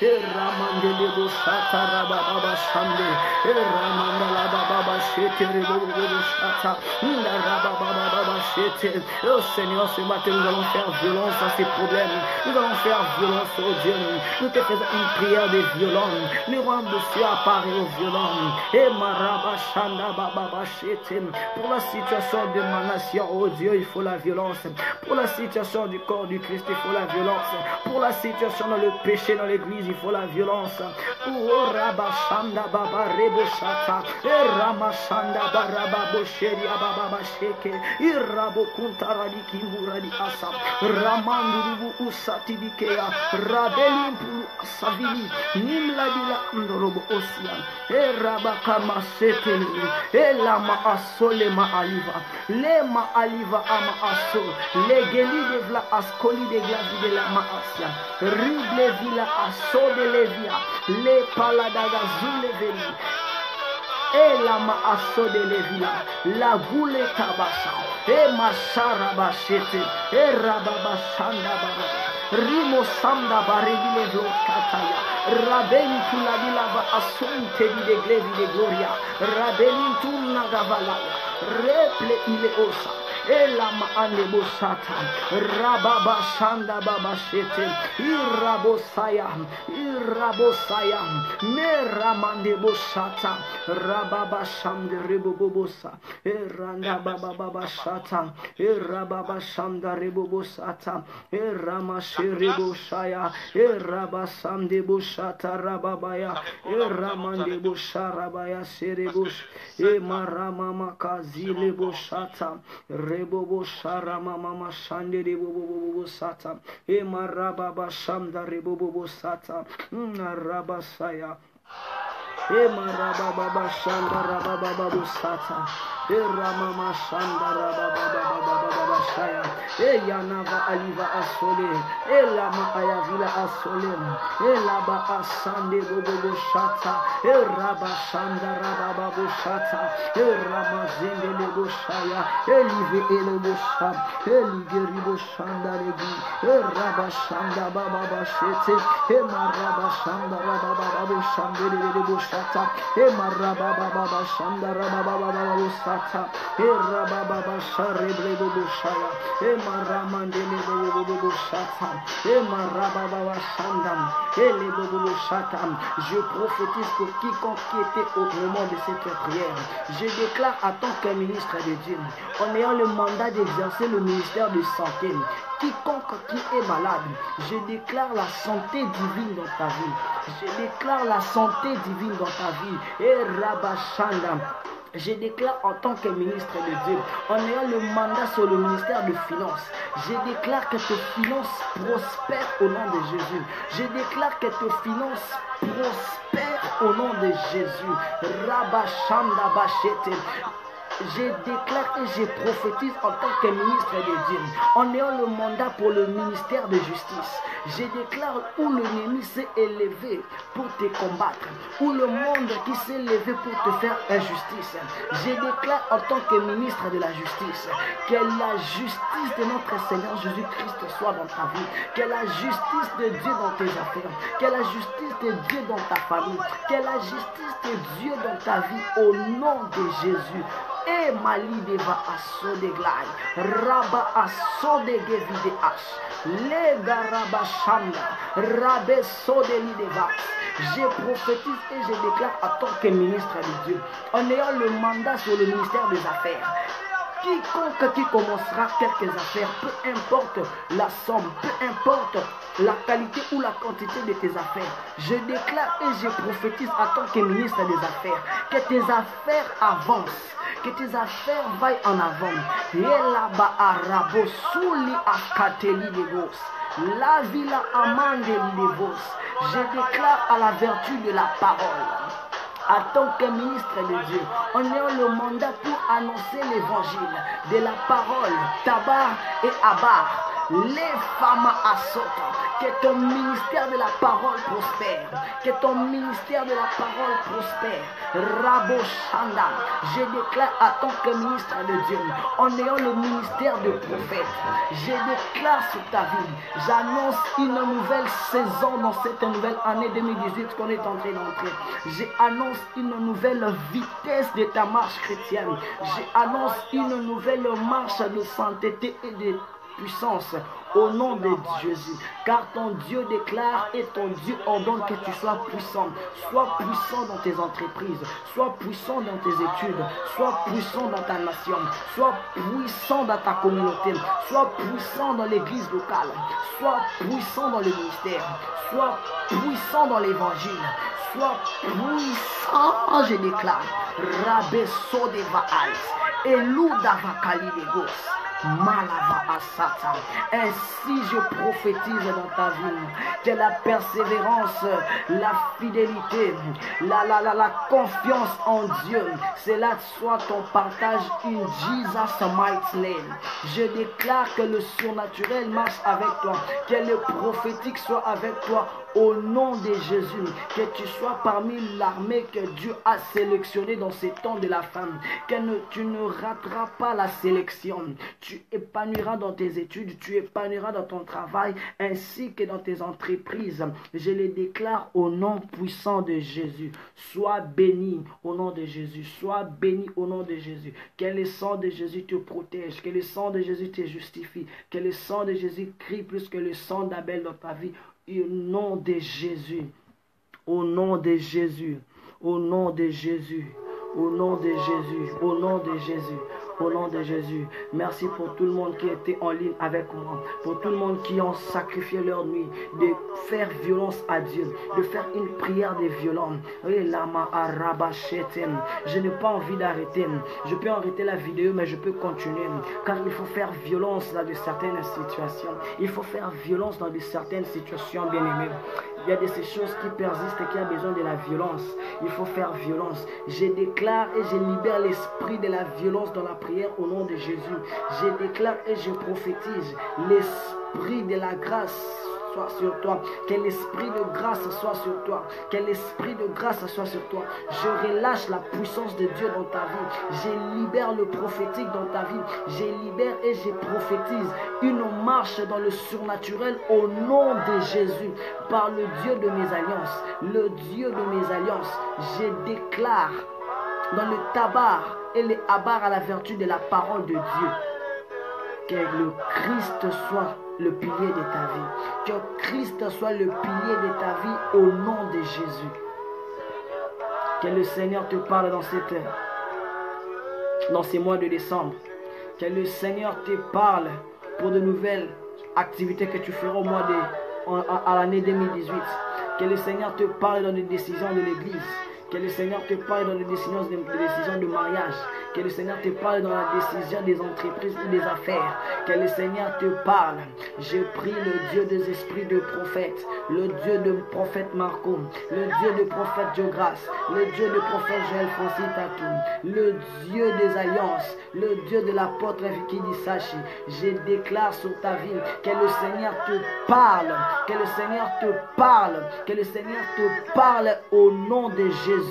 Ramandele Boshata, Rababa Shande, Ramandala Baba Shete, Reboshata, Rababa Shete. Oh Seigneur, ce matin nous allons faire violence à ces problèmes. Nous allons faire violence au Dieu. Nous te faisons une prière de violence. Le roi de Dieu apparaît au violent. Et Maraba Shanda Baba Shete. Pour la situation de ma nation, oh Dieu, il faut la violence. Pour la situation du corps du Christ, il faut la violence. Pour la situation dans le péché dans l'église, il faut la violence. Oh Rabashanda Baba Reboshata, Ramashanda Baraba Bosheri Ababa Sheke, Irabo Kuntaradi Kimuradi Asa, Ramandubu Usati Dikea, Rabelim Pulu Savili, Nimladila Ndorobo Osia, Rabakama Seteli, Elama Asolema Aliva, Lema Aliva Ama Aso, Legeli de Vla Ascoli de Glavi de la Maasia, Rible Villa Aso de Levia, Le Paladaga Zuleveli, E la Maaso de Levia, La Gule Tabasha, E Mashara Bashete, E Rababa Shanda Baraba. Rimo Sanda Barebile Vlokataya. Rabeni Tuladilava Assunte di Glevi de Gloria. Rabeni Tunagavalaya. Reple ile osa. Ela maande bosata rababa shanda baba shete irabosaya mera mande bosata rababa shande rebobosa eranda baba baba shata erababa shanda rebobosata erama shereboshaya erabasande boshata rababaya eramande bosharabaya serebosh emarama makazile boshata Rebobo Sharama Mama Shande Rebobo Sata Emarababa Shamda Rebobo Sata Rabasaya Emarababa Shanda Rababa Sata Eramama Shanda Rababa Shaya Eyanava Aliva Asole Elama Ayavila Asole Elaba Asande Bobo Shata Eraba Shanda Rababa Shata Erama Zende Lebo Shaya Elive Elebo Shab Eligeribo Shanda Regi Eraba Shanda Baba Shete Emaraba Shanda Rababa Shande Lebo Shata Emaraba Baba Shanda Rababa Sata Erababa Share Bobo Shaya Emaramande Bobo Shata Emarababa Shandam Elebobo Shatam. Je prophétise pour quiconque qui était au moment de cette prière. Je déclare à tant qu'un ministre de Dieu, en ayant le mandat d'exercer le ministère de santé, quiconque qui est malade, je déclare la santé divine dans ta vie. Je déclare la santé divine dans ta vie. Et Rabashanda. Je déclare en tant que ministre de Dieu, en ayant le mandat sur le ministère de Finances, je déclare que tes finances prospèrent au nom de Jésus. Je déclare que tes finances prospèrent au nom de Jésus. Rabashanda Bachete. Je déclare et je prophétise en tant que ministre de Dieu, en ayant le mandat pour le ministère de justice. Je déclare où l'ennemi s'est élevé pour te combattre, où le monde qui s'est élevé pour te faire injustice. Je déclare en tant que ministre de la justice que la justice de notre Seigneur Jésus-Christ soit dans ta vie, que la justice de Dieu dans tes affaires, que la justice de Dieu dans ta famille, que la justice de Dieu dans ta vie au nom de Jésus. Et Mali deva asso de glai, Raba asso de gevide ash, Lega Raba Shanda, Rabe so de lideva. Je prophétise et je déclare en tant que ministre de Dieu, en ayant le mandat sur le ministère des Affaires. Quiconque qui commencera quelques affaires, peu importe la somme, peu importe la qualité ou la quantité de tes affaires, je déclare et je prophétise en tant que ministre des Affaires que tes affaires avancent, que tes affaires vaillent en avant. Yelaba arabo souli akateli legos. La villa amande legos. Je déclare à la vertu de la parole, en tant que ministre de Dieu, en ayant le mandat pour annoncer l'évangile de la parole, Tabar et Abar, les femmes à Sota, que ton ministère de la parole prospère, que ton ministère de la parole prospère. Rabo Shanda, je déclare à tant que ministre de Dieu, en ayant le ministère de prophète, je déclare sur ta vie, j'annonce une nouvelle saison dans cette nouvelle année 2018 qu'on est en train d'entrer. J'annonce une nouvelle vitesse de ta marche chrétienne. J'annonce une nouvelle marche de sainteté et de puissance au nom de Jésus, car ton Dieu déclare et ton Dieu ordonne que tu sois puissant. Sois puissant dans tes entreprises, sois puissant dans tes études, sois puissant dans ta nation, sois puissant dans ta communauté, sois puissant dans l'église locale, sois puissant dans le ministère, sois puissant dans l'évangile, sois puissant, je déclare. Rabesso de Vaals, Eluda Vakali de Gos. Malava Asata. Ainsi je prophétise dans ta vie que la persévérance, la fidélité, la confiance en Dieu, cela soit ton partage in Jesus mighty name. Je déclare que le surnaturel marche avec toi, que le prophétique soit avec toi au nom de Jésus, que tu sois parmi l'armée que Dieu a sélectionnée dans ces temps de la femme, que tu ne rateras pas la sélection. Tu tu épanouiras dans tes études, tu épanouiras dans ton travail, ainsi que dans tes entreprises. Je les déclare au nom puissant de Jésus. Sois béni au nom de Jésus. Sois béni au nom de Jésus. Que le sang de Jésus te protège. Que le sang de Jésus te justifie. Que le sang de Jésus crie plus que le sang d'Abel dans ta vie. Au nom de Jésus. Au nom de Jésus. Au nom de Jésus. Au nom de Jésus. Au nom de Jésus. Au nom de Jésus. Merci pour tout le monde qui était en ligne avec moi. Pour tout le monde qui ont sacrifié leur nuit. De faire violence à Dieu. De faire une prière de violence. Je n'ai pas envie d'arrêter. Je peux arrêter la vidéo, mais je peux continuer. Car il faut faire violence dans de certaines situations. Il faut faire violence dans de certaines situations, bien-aimés. Il y a de ces choses qui persistent et qui ont besoin de la violence. Il faut faire violence. Je déclare et je libère l'esprit de la violence dans la prière au nom de Jésus. Je déclare et je prophétise l'esprit de la grâce soit sur toi. Que l'esprit de grâce soit sur toi. Que l'esprit de grâce soit sur toi. Je relâche la puissance de Dieu dans ta vie. Je libère le prophétique dans ta vie. Je libère et je prophétise une marche dans le surnaturel au nom de Jésus. Par le Dieu de mes alliances. Le Dieu de mes alliances. Je déclare dans le tabac et les abars à la vertu de la parole de Dieu. Que le Christ soit le pilier de ta vie. Que Christ soit le pilier de ta vie au nom de Jésus. Que le Seigneur te parle dans cette heure, dans ces mois de décembre. Que le Seigneur te parle pour de nouvelles activités que tu feras au mois à l'année 2018. Que le Seigneur te parle dans les décisions de l'Église. Que le Seigneur te parle dans les décisions de mariage. Que le Seigneur te parle dans la décision des entreprises ou des affaires. Que le Seigneur te parle. Je prie le Dieu des esprits de prophètes. Le Dieu de prophète Marco. Le Dieu de prophète Diogras. Le Dieu de prophète Joël Francis Tatou. Le Dieu des alliances. Le Dieu de l'apôtre Vikidi Sachi. Je déclare sur ta vie que le Seigneur te parle. Que le Seigneur te parle. Que le Seigneur te parle au nom de Jésus.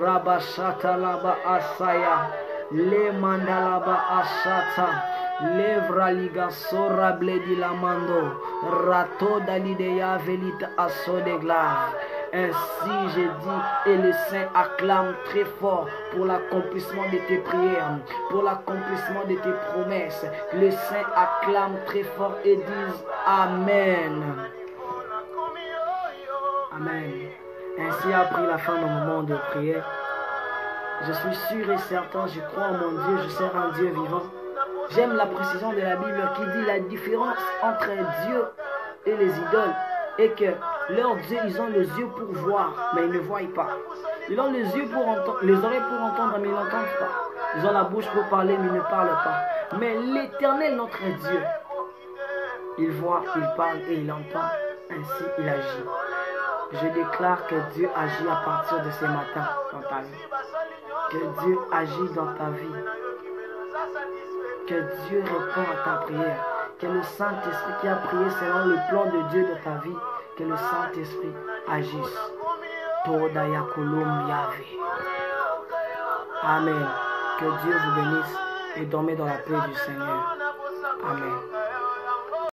Rabashata laba asaya, le mandalaba asata, levra liga sora bledi lamando, rato dalideya velita asodegla. Ainsi j'ai dit, et le Saint acclame très fort pour l'accomplissement de tes prières, pour l'accomplissement de tes promesses. Le Saint acclame très fort et dit Amen. Amen. Ainsi a pris la fin de mon moment de prière. Je suis sûr et certain, je crois en mon Dieu, je sers un Dieu vivant. J'aime la précision de la Bible qui dit la différence entre Dieu et les idoles est que leurs dieux, ils ont les yeux pour voir, mais ils ne voient pas. Ils ont les yeux pour entendre, les oreilles pour entendre, mais ils n'entendent pas. Ils ont la bouche pour parler, mais ils ne parlent pas. Mais l'Éternel, notre Dieu, il voit, il parle et il entend. Ainsi, il agit. Je déclare que Dieu agit à partir de ce matin dans ta vie. Que Dieu agit dans ta vie. Que Dieu répond à ta prière. Que le Saint-Esprit qui a prié selon le plan de Dieu de ta vie, que le Saint-Esprit agisse. Amen. Que Dieu vous bénisse et dormez dans la paix du Seigneur. Amen.